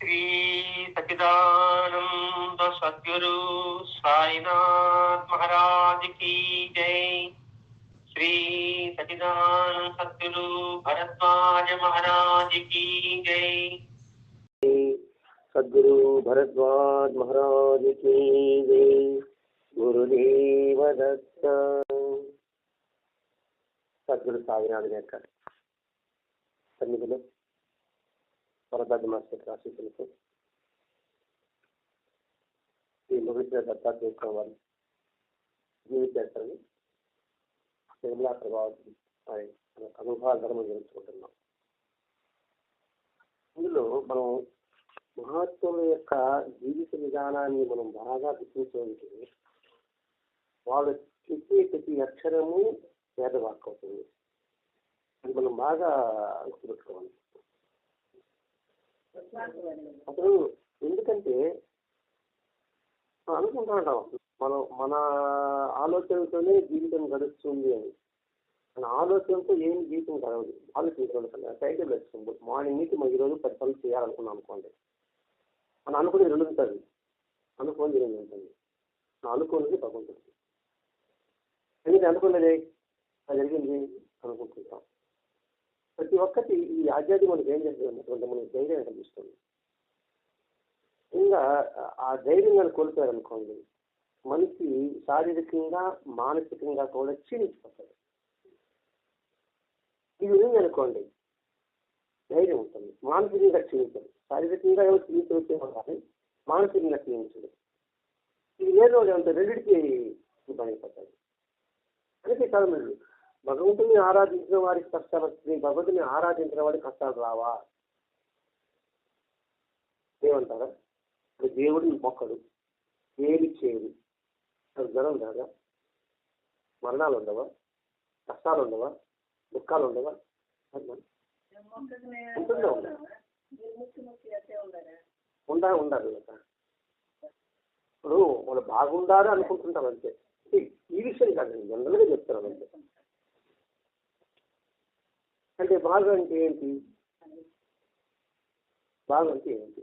श्री सच्चिदानंद सद्गुरु साईनाथ महाराज की जय। श्री सच्चिदानंद सद्गुरु भरद्वाज महाराज की जय। सद्गुरु भरद्वाज महाराज की जय। गुरुदेव दत्त। సద్గురు సాయినాథుని యొక్క సన్నిధిలో భరద్వాజ మాస్టర్ ఆశీస్సులతో ఈ ముగిసిన దత్తాత్రేయ వారి జీవితాన్ని నిర్మలా ప్రభావం అనుభవాల ధర్మం తెలుసుకుంటున్నాం. ఇందులో మనం మహాత్ముల యొక్క జీవిత విధానాన్ని మనం బాగా గుర్తించడానికి వాళ్ళు చెప్పే ప్రతి అక్షరము వేదవాక్యం అవుతుంది. అది మనం బాగా గుర్తుపెట్టుకోవాలి. అసలు ఎందుకంటే అనుకుంటాం మన ఆలోచనతోనే జీవితం గడుస్తుంది అని. మన ఆలోచనతో ఏం జీవితం గడవదు. ఆలోచించగలుగుతుంది. టైటిల్ వేస్తుంది. మార్నింగ్ నుంచి మనం ఈరోజు 10 పనులు చేయాలనుకున్నాం అనుకోండి. మనం అనుకునేది 2 ఉంటుంది, అనుకోని 2 ఉంటుంది. అనుకున్నది బాగుంటుంది. ఎందుకంటే అనుకున్నది జరిగింది అనుకుంటుంటాం. ప్రతి ఒక్కటి ఈ ఆధ్యాత్మిక మనకి ఏం చేస్తుంది, మనకి ధైర్యం కనిపిస్తుంది. ఇంకా ఆ ధైర్యం కానీ కోల్పోయారనుకోండి, మనిషి శారీరకంగా మానసికంగా కూడా క్షీణించిపోతాడు. ఇది ఉంది అనుకోండి, ధైర్యం ఉంటుంది. మానసికంగా క్షీణించదు. శారీరకంగా ఎవరు క్షీణించవచ్చు కానీ మానసికంగా క్షీణించదు. ఇది ఏదో ఏమంటే రెండింటికి పడిపోతాడు. అందుకే కాదు, భగవంతుని ఆరాధించిన వారికి కష్టాలు వస్తుంది, భగవంతుని ఆరాధించిన వాడికి కష్టాలు రావా ఏమంటారా? దేవుడిని మొక్కడు, ఏమి చేయడు, జ్వరం రాదా, మరణాలు ఉండవా, కష్టాలు ఉండవా, దుఃఖాలు ఉండవా? ఉండాలి. ఇప్పుడు వాళ్ళు బాగుండాలి అనుకుంటుంటారు అంతే. ఈ విషయం కాదు, జనరల్గా చెప్తాను అంతే. అంటే బాగా అంటే ఏంటి? బాగా అంటే ఏంటి?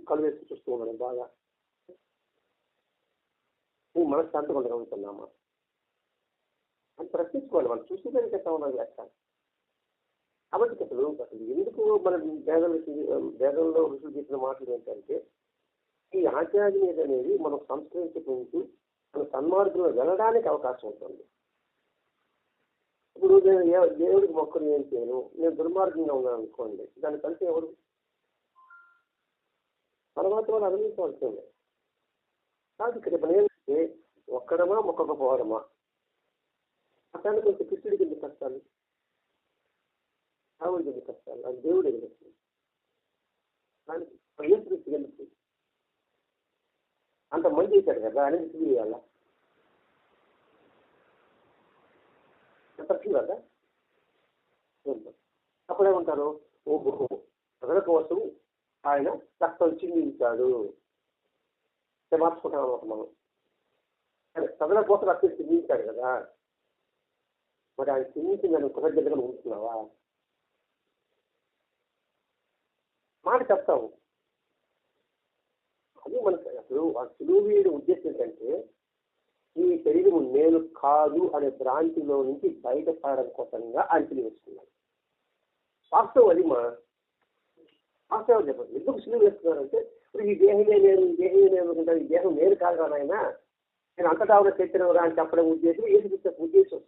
కళ్ళు వేసి చూస్తూ ఉన్నాను బాగా. నువ్వు మనశ్శాంతిగా ఉండగలుగుతున్నామా అని ప్రశ్నించుకోవాలి. వాళ్ళు చూసేదానికి ఎట్లా ఉన్నది లెక్క. కాబట్టి అసలు ఎందుకు మన వేదంలో ఋషులు చెప్పిన మాటలు ఏంటంటే, ఈ ఆధ్యాత్మికత అనేది మనం సంస్కరించుకుంటూ మన సన్మార్గంలో వెళ్ళడానికి అవకాశం ఉంటుంది. ఇప్పుడు నేను దేవుడికి మొక్కలు ఏం చేయను, నేను దుర్మార్గంగా ఉన్నాను అనుకోండి, దాని కలిసి ఎవరు తర్వాత వాళ్ళు అనుభవించవలసిందే. కాదు ఇక్కడ ఏంటంటే ఒక్కడమా మొక్కకపోవడమా, అతనికి కొంచెం కృష్ణుడికి ఎందుకు కష్టాలు, రావుడికి ఎందుకు కష్టాలు, అది దేవుడు ఎందుకు, దానికి ఎందుకు అంత మంది చేశాడు కదా అనేది తెలియాల కదా. అప్పుడేమంటారు, ఓహో ప్రజల కోసం ఆయన రక్తం చిందించాడు, మార్చుకుంటాం మనం. ప్రజల కోసం రక్తం చిందించాడు కదా, మరి ఆయన చిందించి నన్ను కృతజ్ఞతగా ఉంటున్నావా? మాట చెప్తావు. అది మనకు అసలు ఆ సులువీడి ఉద్దేశం ఏంటంటే, ఈ శరీరం నేను కాదు అనే భ్రాంతిలో నుంచి బయటపడడం కోసంగా ఆయన తెలియజేస్తున్నాడు. వాస్తవం అది మా వాస్తవం చెప్పండి. ఎందుకు సులువు వేస్తున్నారంటే, ఇప్పుడు ఈ దేహమే నేను, ఈ దేహమే నేను అనుకుంటాను, ఈ దేహం నేను కాదు కదా ఆయన, నేను అంతటా ఉన్న చైతన్యం రా అని చెప్పడం ఉద్దేశం, ఏది ఉద్దేశం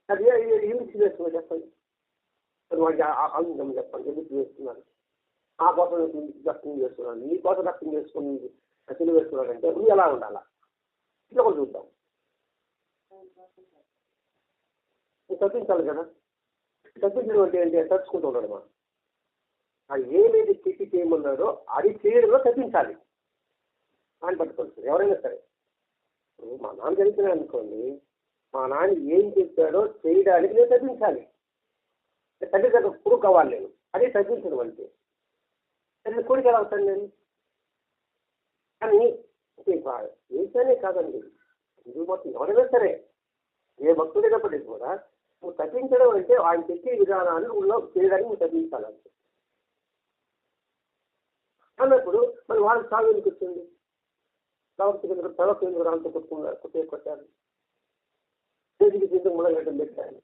అది ఎందుకు వేస్తున్నారు చెప్పండి. వాడికి ఆనందం చెప్పండి, ఎందుకు వేస్తున్నారు? ఆ కోసం రక్తం చేస్తున్నాను, నీ కోసం రక్తం చేసుకుని అసలు వేస్తున్నాడంటే నువ్వు ఎలా ఉండాలా? ఇట్లా కూడా చూద్దాం. నువ్వు తప్పించాలి కదా. తప్పించడం అంటే ఏంటి? తప్పించుకుంటూ ఉన్నాడు. మా అది ఏమేది స్థితి చేయమన్నాడో అది చేయడంలో తప్పించాలి అని పట్టుకోవచ్చు ఎవరైనా సరే. మా నాన్న జరిగినా అనుకోండి, మా నాన్న ఏం చెప్పాడో చేయడానికి నేను తప్పించాలి. తల్లి దగ్గర పురుగు కావాలి నేను, అదే తగ్గించడం అంటే. తల్లి కోరిక ఎలా అవుతాను నేను? కానీ ఏదైనా కాదండి, ఇది మొత్తం ఎవరైనా సరే ఏ భక్తుడైనప్పటికీ కూడా నువ్వు తగ్గించడం అంటే ఆయన చెప్పే విధానాన్ని ఊళ్ళో చేయడానికి నువ్వు తగ్గించాలంటే. అన్నప్పుడు మరి వాళ్ళకి సాగు ఎందుకు వచ్చింది? ప్రవక్త రాంతో కొట్టారు, చేతికి కింద ముడగడ్డం పెట్టారు.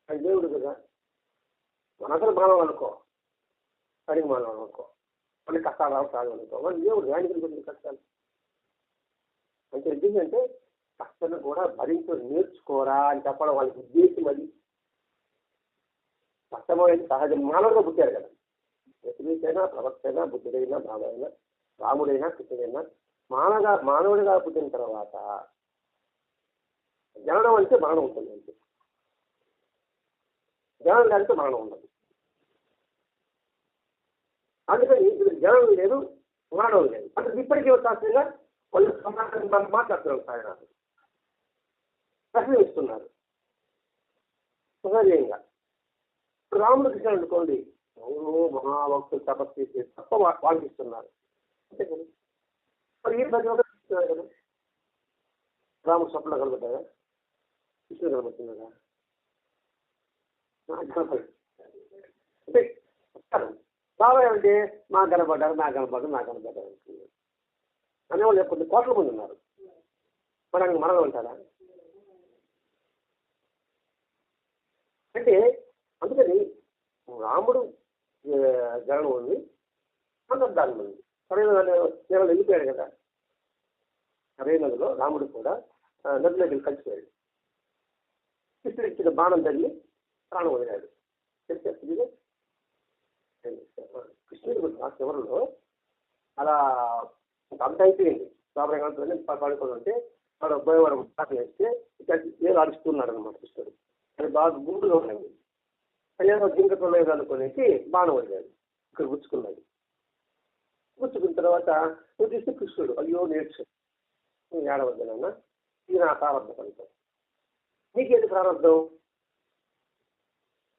అది దేవుడు కదా, మనందరూ మానవం అనుకో, సరిగ్గా మానవం అనుకో, మళ్ళీ కష్టాలు రావు సాగు అనుకో, మన దేవుడు దానికి గురించి కష్టాలు అంటే ఎందుకంటే కష్టాన్ని కూడా భరించడం నేర్చుకోరా అని చెప్పడం వాళ్ళకి ఉద్దేశం. అది కష్టమైన సహజం, మానవుగా పుట్టారు కదా. ఎప్పుడైనా ప్రవక్త అయినా, బుద్ధుడైనా, బాబైనా, రాముడైనా, కృష్ణుడైనా మానవుడిగా పుట్టిన తర్వాత జననం అంటే మరణం ఉంటుంది. అంటే జనం లేకపోతే మరణం ఉండదు. అందుకని ఇప్పుడు జనం లేదు, మరణం లేదు. అంటే ఇప్పటికీ శాస్త్రంగా వాళ్ళు సమాజం మాట్లాడుతున్నారు, సాయనాలు ప్రశ్న ఇస్తున్నారు సహజంగా. రాముడు కృష్ణ అనుకోండి, మహాభక్తులు తపస్సు చేసి తప్ప వాళ్ళకి ఇస్తున్నారు. అంతే కదా. మరి ఈ ప్రతి ఒక్కరు ఇస్తున్నారు కదా. రాముడు స్వప్న కలుగుతారా, కృష్ణుడు కలుగుతున్నారా? అంటే బాబాయ్ అంటే నా కనపడ్డారు అంటున్నారు అనేవాళ్ళు ఎప్పుడు కోట్ల మంది ఉన్నారు. మనకు మరణం అంటారా? అంటే అందుకని రాముడు జనం ఉంది, దాని ఉంది. సరైన నేను వెళ్ళిపోయాడు కదా, సరైన నదిలో రాముడు కూడా నదిలో వెళ్ళి కలిసిపోయాడు. కృష్ణుడు ఇచ్చిన బాణం తల్లి ప్రాణం వదిలాడు. కృష్ణుడు చివరిలో అలా అంత అయిపోయింది. బాబా పడుకొని ఉంటే వాడు అబ్బాయి పాట వేస్తే ఏదో అడుస్తున్నాడు అనమాట కృష్ణుడు. అది బాగా గుండుగా ఉన్నది. ఏదో జింకతో లేదు అనుకునేసి బాణం వదిలాడు, ఇక్కడ గుచ్చుకున్నాడు. గుచ్చుకున్న తర్వాత చూస్తే కృష్ణుడు అయ్యో నేర్చు ఏడవద్దనన్న, ఇది నా ప్రారంభ ఫలితం, నీకేది ప్రారంభం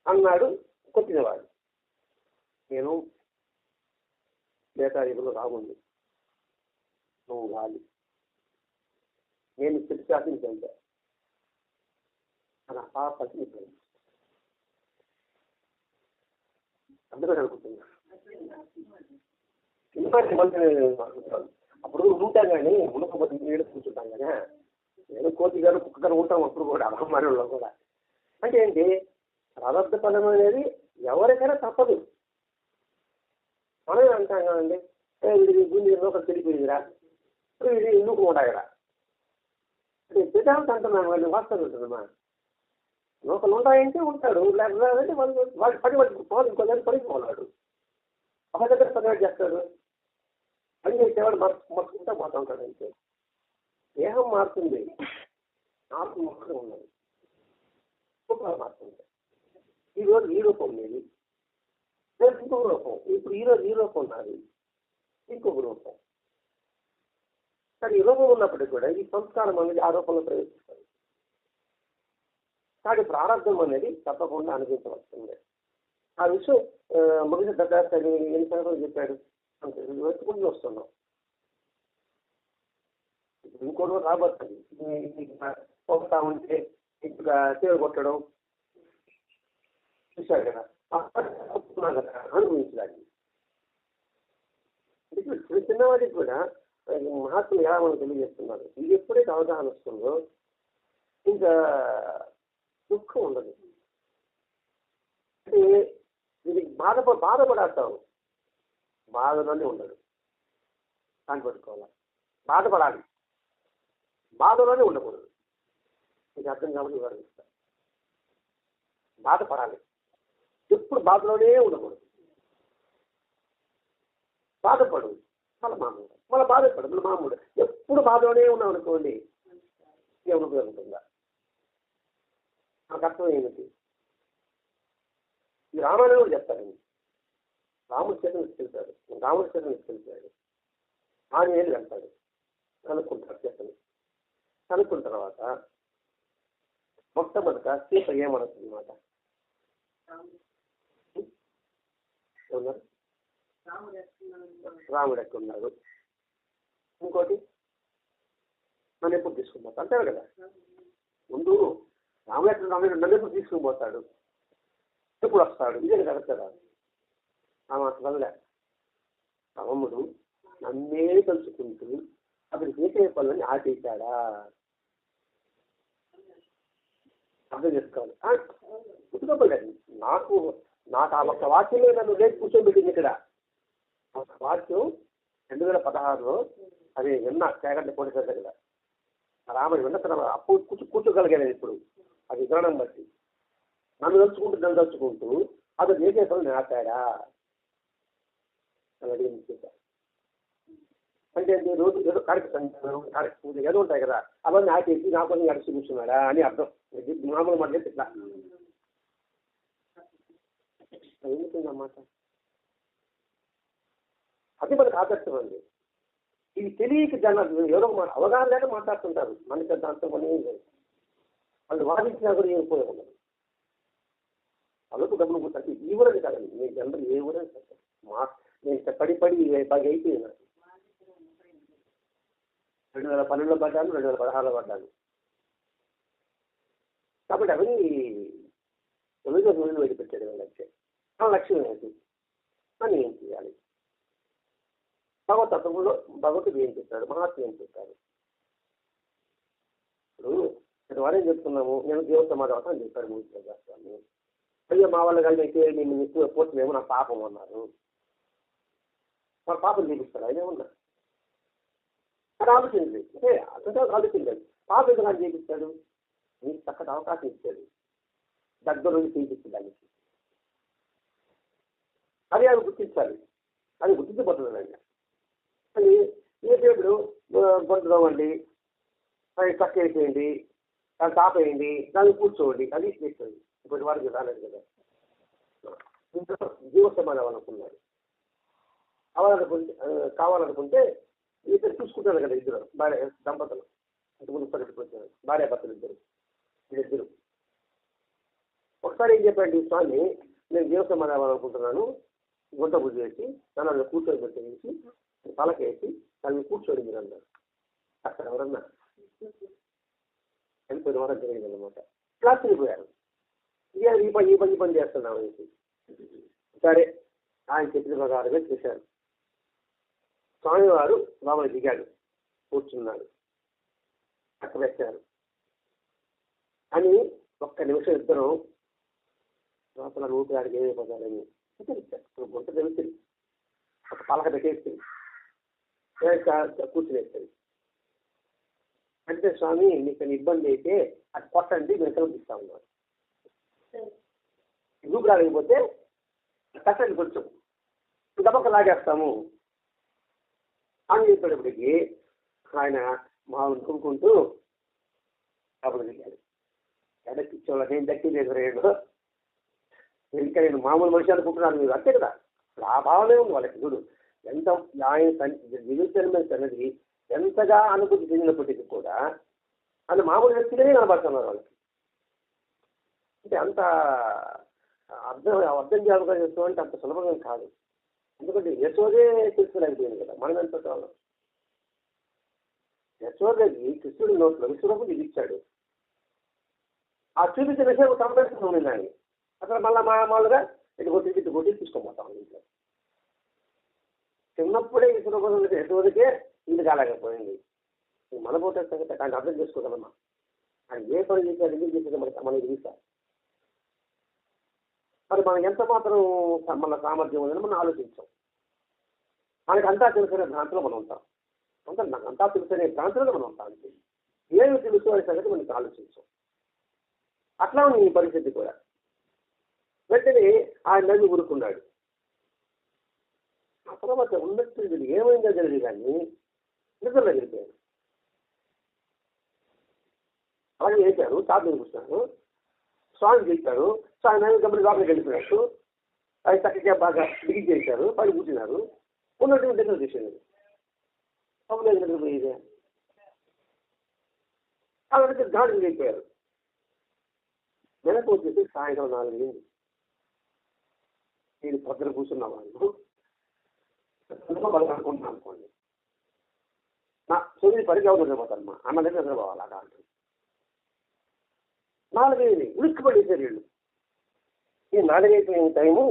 అన్నాడు కొట్టినవాడు. నేను బేతాయుగంలో రాముంది, నువ్వు గాలి, నేను శాసించా అని పాపకి అందుకని అనుకుంటున్నా. అప్పుడు ఉంటాం కానీ ఉండకపోతే నీళ్ళు కూర్చుంటాం కదా. నేను కోతి గారు కుక్క గారు ఉంటాం అప్పుడు కూడా అమ్మలో కూడా. అంటే ఏంటి, ప్రారంభ ఫలం అనేది ఎవరికైనా తప్పదు. మనమే అంటాం కదండి, ఇది గుండె లోకం తెలిపోయిందిరా, ఇది ఎందుకు ఉంటాయిరా అంటే సిద్ధాంతం అంటున్నాను. వాళ్ళు వాస్తవం ఉంటుందమ్మా. లోకలు ఉంటాయంటే ఉంటాడు, లేకపోతే వాళ్ళు పని పట్టుకుపోవాలి, ఇంకో దగ్గర పడిపోవాడు, ఒక దగ్గర పని చేస్తాడు, పని చేసేవాడు మర్చుకుంటా పోతా ఉంటాడు. అంతే దేహం మారుతుంది, ఆత్మ మాత్రం ఉన్నది, రూపాలు మారుతుంది. ఈరోజు ఈ రూపం లేదు, రేపు ఇంకొక రూపం, ఇప్పుడు ఈరోజు ఈ రూపం ఉన్నది, ఇంకొక రూపం. కానీ ఈ రూపం ఉన్నప్పటికీ కూడా ఈ సంస్కారం అనేది ఆ రూపంలో ప్రవేశిస్తుంది. కానీ ప్రారంభం అనేది తప్పకుండా అనిపించవలసిందే. ఆ విషయం ముగిసి దత్తాత్రేయుడు ఎన్ని సంగతులు చెప్పాడు అంటే వెతుకుంటూ వస్తున్నాం. ఇంకోటి రాబోతుంది, పోతా ఉంటే ఇంకా తీరు కొట్టడం చూశాడు కదా, కదా అనుభవించడానికి. ఇప్పుడు చిన్నవాడికి కూడా మహాత్ములు ఎలా మనం తెలియజేస్తున్నారు. ఇది ఎప్పుడైతే అవగాహన వస్తుందో ఇంకా దుఃఖం ఉండదు. అంటే ఇది బాధపడతావు, బాధలోనే ఉండదు. దాన్ని పట్టుకోవాలి, బాధపడాలి, బాధలోనే ఉండకూడదు. మీకు అర్థం కాబట్టి వివరిస్తాను. బాధపడాలి, ఎప్పుడు బాధలోనే ఉండకూడదు. బాధపడు మళ్ళీ మామూలు, మళ్ళీ బాధపడు మళ్ళీ మామూలు. ఎప్పుడు బాధలోనే ఉన్నాం అనుకోండి, ఎవరు ఉపయోగపడుతుందా? నాకు అర్థం ఏమిటి? ఈ రామాయణం కూడా చెప్తారండి. రాముడి చేతను తీసుకెళ్తాడు, రాముడి చేతను తీసుకెళ్తాడు, ఆంజనేయులు వెళ్తాడు, కనుక్కుంటాడు చేతను. కనుక్కున్న తర్వాత మొట్టమొదట సీత ఏమనొస్తుంది అన్నమాట, రాముడు ఎక్కడున్నాడు, ఇంకోటి నన్ను ఎప్పుడు తీసుకుపోతాడు అంటారు కదా. ముందు రాముడు ఎక్కడ నన్ను ఎప్పుడు తీసుకుని పోతాడు, ఎప్పుడు వస్తాడు, ఇదే కదా కదా. ఆమె అసలు వదిలే, రాముడు నన్నే తలుచుకుంటూ అతను చేసే పనులని ఆపేశాడా? అర్థం చేసుకోవాలి. గుర్తుకోలేదు. నాకు ఆ ఒక్క వాక్యమే నన్ను లేచి కూర్చోబెట్టింది ఇక్కడ. ఒక వాక్యం 2016లో అది విన్నా కేగంట పోలీసు దగ్గర. రాముడు విన్న తర్వాత అప్పుడు కూర్చోగలిగాను ఇప్పుడు. అది విధానం బట్టి నన్ను తలుచుకుంటూ అతను చేసే పనులు ఆపాడా అని అడిగింది. అంటే రోజు ఏదో కరెక్ట్ ఏదో ఉంటాయి కదా, అవన్నీ ఆపేసి నా పని అడిచి కూర్చున్నాడా అని అర్థం. మామూలు మాట ఇట్లా ఎందుకుందన్నమాట. అది మనకు ఆదర్శం అండి. ఇది తెలియక జనాలు ఎవరో అవగాహన లేక మాట్లాడుతుంటారు. మనకి దాంతో మనం ఏం లేదు. వాళ్ళు వాదించినా కూడా ఏం ఉపయోగం. అదొక డబ్బులు గుర్తు ఈ ఊరని కాదండి, నేను జనరల్ ఏ ఊరని నేను పడి బాగా అయిపోయినా. 2012లో పడ్డాను, 2016లో పడ్డాను. కాబట్టి అవన్నీ తొమ్మిది పెట్టాడు లక్ష్యం. ఆ లక్ష్యం ఏంటి అని ఏం చేయాలి? భగవతత్వంలో భగవతుడు ఏం చెప్పాడు, మహాత్ములు ఏం చెప్పారు? ఇప్పుడు వారేం చెప్తున్నాము, నేను దేవ సమాధానం అని చెప్పాడు మూర్తి చేస్తాను. అయ్యో మా వాళ్ళ కలిసి అయితే నేను ఎక్కువ పోతున్నామో నా పాపం అన్నారు. మన పాపం చూపిస్తారు ఆయన ఉన్నా అది ఆలోచించలేదు. అతను ఆలోచించలేదు. పాపం ఎందుకు అని చేపిస్తాడు? నీకు చక్కటి అవకాశం ఇచ్చాడు, దగ్గర నుండి చేయించడానికి. అది అది గుర్తించాలి. అది గుర్తించబడుతుంది ఆయన. అది ఏ దేవుడు గొంతులోవండి, అది చక్క వేసేయండి, దాన్ని తాపేయండి, దాన్ని కూర్చోండి, అది చేస్తుంది. ఇప్పటి వారికి రాలేదు కదా. ఇంట్లో జీవ సమాధానం అనుకున్నాడు. కావాలనుకుంటే ఇద్దరు చూసుకుంటారు కదా, ఇద్దరు భార్య దంపతులు. ఇంతకుముందు పరిస్థితి భార్య భర్తలు ఇద్దరు. ఒకసారి ఏం చెప్పండి స్వామి, నేను జీవ సమాధానం అనుకుంటున్నాను, గుంట బుద్ధి వేసి నన్ను కూర్చొని పెట్టేసి తలకేసి దాన్ని కూర్చోండి మీరు అన్నారు. అక్కడ ఎవరన్నా వెళ్ళిపోయిన వారం జరిగింది అనమాట. క్లాస్ వెళ్ళిపోయారు. ఈ పని చేస్తున్నాం అనేసి. సరే ఆయన చెప్పిన ప్రకారంగా చేశారు. స్వామివారు బాబా దిగాడు, కూర్చున్నాడు, అక్కడ పెట్టారు అని ఒక్క నిమిషం ఇద్దరు లోపల రూపాయలకి ఏమైపోతారని గుంట తెలుస్తుంది. ఒక పలక పెట్టేస్తుంది, కూర్చునేస్తుంది. అంటే స్వామి మీకు ఇబ్బంది అయితే అది కొట్టండి, మేము కల్పిస్తా ఉన్నారు. రూపు రాలేకపోతే కట్టండి, కొంచెం దబక్క లాగేస్తాము అని చెప్పేటప్పటికి ఆయన మామూలు కొనుక్కుంటూ డబ్బులు దిగాడు. ఎడకిచ్చోళ్ళ నేను దక్కిలేదు రేడు, ఇంకా నేను మామూలు మనిషి అనుకుంటున్నాను మీరు, అంతే కదా. ఆ భావనే ఉంది వాళ్ళకి. చూడు ఎంత ఆయన జీవితం అనేది ఎంతగా అనుభూతి చెందినప్పటికీ కూడా అది మామూలు వ్యక్తిగానే కనబడుతున్నారు వాళ్ళకి. అంటే అంత అర్థం చేయాలి అంటే అంత సులభంగా కాదు. ఎందుకంటే యశోదే తెలుసుకోలేకపోయింది కదా, మనం ఎంత కాలం. యశోదకి కృష్ణుడి నోట్లో విశ్వరూపం దిగిచ్చాడు. ఆ చూపించిన విషయం సంపేక్షణ ఉంది ఆయన. అసలు మళ్ళీ మామూలుగా ఇటు కొట్టి తీసుకోపోతాం ఇంట్లో. చిన్నప్పుడే విశ్వరూపం యశోదకే ఇది కాలేకపోయింది. మన పోతే ఆయన అర్థం చేసుకోగలమ్మా. ఆయన ఏ పని చేశారు, ఎందుకు చేసేది మనకి తెలుసా? మరి మనం ఎంత మాత్రం మన సామర్థ్యం ఉందని మనం ఆలోచించాం. మనకి అంతా తెలుసుకునే భ్రాంతిలో మనం ఉంటాం. నాకు అంతా తెలుసుకునే భ్రాంతిలో మనం ఉంటాం. ఏమి తెలుసు అనే సంగతి మనకి ఆలోచించాం. అట్లా ఉంది ఈ పరిస్థితి కూడా. వెంటనే ఆయన నన్ను ఊరుకున్నాడు. ఆ తర్వాత ఉన్నట్టు ఏమైందో జరిగింది కానీ నిద్రలో గెలిపాను. అలాగే వేశారు, సాధన చూస్తాను, స్వామి గెలిపారు. స్వామి గమని లోపలికి వెళ్ళిపోయినట్టు అది చక్కగా బాగా బిగి చేశారు, పని కూర్చున్నారు. ఉన్నట్టు దగ్గర చేశాను. అప్పుడు దగ్గర పోయేదే అలాంటి గాడికి వెళ్ళిపోయారు. వెనక వచ్చేసి సాయంత్రం 4 అయింది. నేను పొద్దున కూర్చున్న వాళ్ళు అనుకుంటున్నాను అనుకోండి. నా చదివి పనికి ఎవరు నిద్రపోతారమ్మా, అన్న దగ్గర నిద్రపోవాలి. అలా అంటుంది 4 అయింది. ఉలిక్కి పడేసారు వీళ్ళు. ఈ 4 అయిపోయిన టైము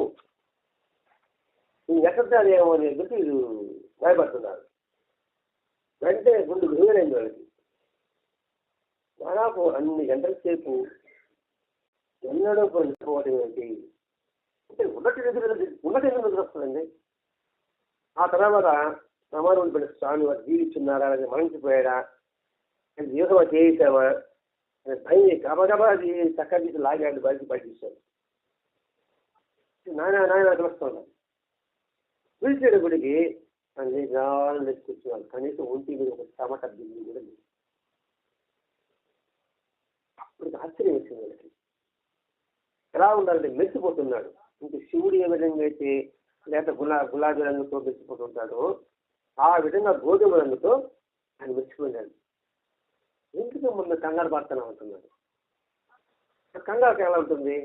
ఈ ఎక్కడేమో అని చెప్పి ఇది భయపడుతున్నారు. వెంటనే గుండు గురువులైంది వాళ్ళకి. దాదాపు అన్ని గంటల సేపు ఎన్నడూ నిద్రపోవటం ఏంటి అంటే ఉన్నట్టు ఎందుకు వస్తుందండి. ఆ తర్వాత సమానం పడిన స్వామి వారు జీవిస్తున్నారా అని మరణించిపోయాడా, జీవితం చేయించామా భయం గబగబా అది చక్కగా తీసి లాగాడు, బయటికి పట్టించాడు. నాయన కలుస్తున్నాను పిలిచేటప్పటికి అన్ని గాలను తెచ్చి కూర్చున్నాను. కనీసం ఒంటి మీద ఒక టమాటా బిల్లు కూడా లేదు. అప్పుడు ఆశ్చర్యం వచ్చింది వాళ్ళకి. ఎలా ఉండాలంటే మెచ్చిపోతున్నాడు. ఇంక శివుడు ఏ విధంగా అయితే లేక గులాబీ రంగుతో మెచ్చిపోతుంటాడో ఆ విధంగా గోధుమ రంగుతో ఆయన మెచ్చిపోయినాడు. ఎందుకు మొన్న కంగారు పడతానే ఉంటున్నాడు. కంగారుకి ఎలా ఉంటుంది?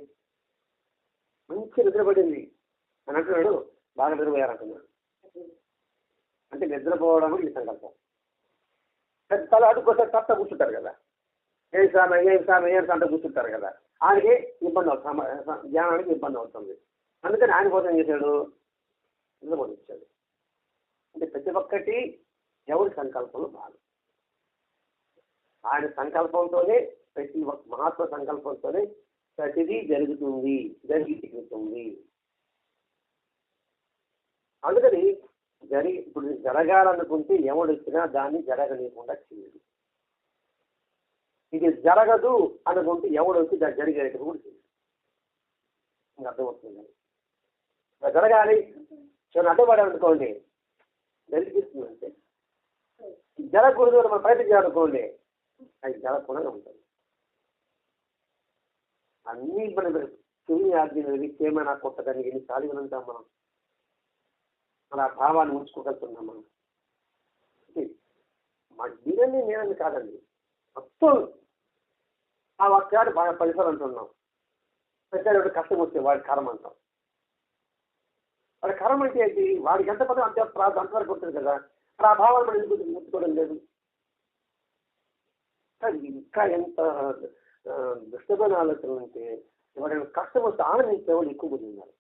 మంచి నిద్రపడింది అని అంటున్నాడు, బాగా నిద్రపోయారంటున్నాడు. అంటే నిద్రపోవడం ఈ సంకల్పం. తల అడుగుకోసారి తప్ప కూర్చుంటారు కదా, ఏం సామె అంట కూర్చుంటారు కదా, ఆయనకి ఇబ్బంది అవుతుంది, ధ్యానానికి ఇబ్బంది అవుతుంది. అందుకని ఆయన కోసం ఏం చేశాడు, నిద్రపోనిచ్చాడు. అంటే ప్రతి ఒక్కటి ఎవరి సంకల్పంలో భాగం. ఆయన సంకల్పంతోనే ప్రతి మహాత్మ సంకల్పంతోనే ప్రతిదీ జరుగుతుంది, జరుగుతుంది. అందుకని ఇప్పుడు జరగాలనుకుంటే ఎవడు వచ్చినా దాన్ని జరగలేకుండా చేయదు. ఇది జరగదు అనుకుంటే ఎవడు వచ్చి దాన్ని జరిగేటప్పుడు కూడా చేయదు. ఇంకా అర్థమవుతుంది. జరగాలి చిన్న అడ్డపడాలనుకోండి జరిగిస్తుందంటే, జరగకూడదు అని మనం ప్రయత్నం చేయాలనుకోండి అది జరగకుండా ఉంటుంది. అన్నీ మనం చెవి ఆజ్ఞ ఏమైనా కొట్టడానికి ఎన్ని ఖాళీగా ఉంటాం మనం, మన భావాన్ని ఉంచుకోగలుగుతున్నాం మనం. మా దీనిని నేనని కాదండి, మొత్తం ఆ వాక్యాలు బాగా పరిసరాలు అంటున్నాం. పెద్ద కష్టం వస్తే వాడి కరం అంటాం. వాడి కరం అంటే ఏంటి? వాడికి ఎంత పదం అంతే అంతవరకు ఉంటుంది కదా. ఆ భావాలు మనం ఎందుకు ముట్టుకోవడం లేదు? ఇంకా ఎంత దుష్టమైన ఆలోచనలు ఉంటే ఎవరైనా కష్టం వస్తే ఆనందించే వాళ్ళు ఎక్కువ మంది ఉన్నారు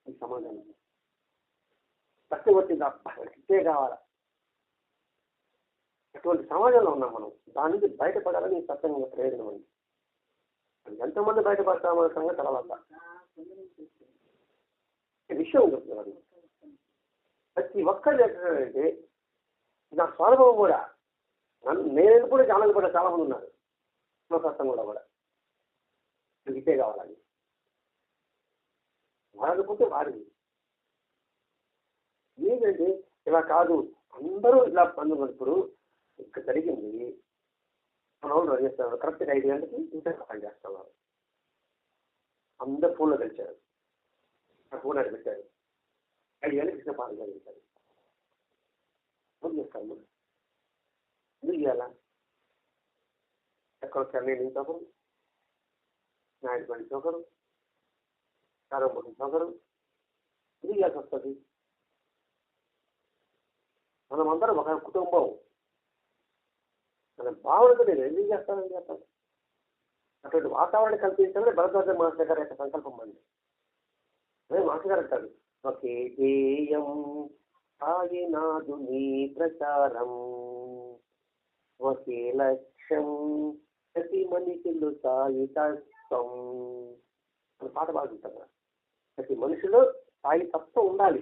ఈ సమాజంలో. కష్టం వచ్చింది ఇదే కావాలా, అటువంటి సమాజంలో ఉన్నాం మనం. దాని నుంచి బయటపడాలని సత్యంగా ప్రయోజనం ఉంది. ఎంతమంది బయటపడతామో సంగతి తర్వాత విషయం చెప్తున్నారు. ప్రతి ఒక్కరు ఎక్కడంటే నా స్వనుభవం కూడా, నేను కూడా ఆనందపడే చాలా మంది ఉన్నారు. నా సత్యం కూడా ఇదే కావాలని వాడకపోతే వాడింది ఏంటంటే ఇలా కాదు, అందరూ ఇలా పొందుకున్నప్పుడు ఇక్కడ జరిగింది. మన వాళ్ళు రన్ చేస్తున్నారు కరెక్ట్గా 5 గంటలకి ఇంకా పని చేస్తున్నారు. అందరు ఫోన్లో కలిశారు, ఫోన్ అడి పెట్టారు. 5 గంటలకు ఇచ్చిన పాలు కలిగించారు. ఫోన్ చేస్తాను ఎందుకు చేయాలా? ఎక్కడ చెన్నై నుంచి ఒకరు, నాయుడుపల్లి నుంచి ఒకరు, కారంపూడి నుంచి ఒకరు, ఇది చేయాల్సి వస్తుంది. మనమందరం ఒక కుటుంబం. మన భావనతో నేను ఎందుకు చేస్తానని చెప్పాను. అటువంటి వాతావరణం కల్పించాలని భరద్వాజ మాస్టర్ గారి యొక్క సంకల్పం అండి. అదే మాస్టర్ గారు అంటారు, ఒకే ధ్యేయం సాగినాదు నీ ప్రచారం, ఒకే లక్ష్యం ప్రతి మనిషిలో సాయి తత్వం అని పాట పాడుతుంటారు కదా. ప్రతి మనిషిలో సాయి తత్వం ఉండాలి.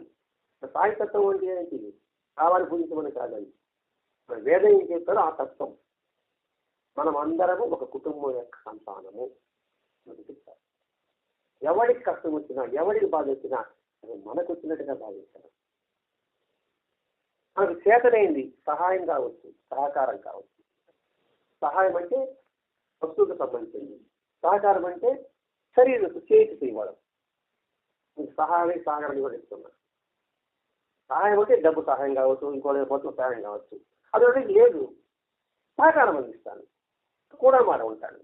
సాయి తత్వం అంటే ఏంటి? కావాలి పూజించమని కాదండి. మన వేదం ఏం చెప్తారో ఆ తత్వం. మనం అందరము ఒక కుటుంబం యొక్క సంతానము. ఎవరికి కష్టం వచ్చినా, ఎవరికి బాధ వచ్చినా అది మనకు వచ్చినట్టుగా భావించడం. మనకు చేతనైంది సహాయం కావచ్చు, సహకారం కావచ్చు. సహాయం అంటే వస్తువుకు సంబంధించింది, సహకారం అంటే శరీరకు చేతికి ఇవ్వడం. సహాయం కూడా ఇస్తున్నారు. సహాయం అంటే డబ్బు సహాయం కావచ్చు, ఇంకో మొత్తం సహాయం కావచ్చు. అది లేదు, సహకారం అందిస్తాను, కూడా మాట ఉంటాను,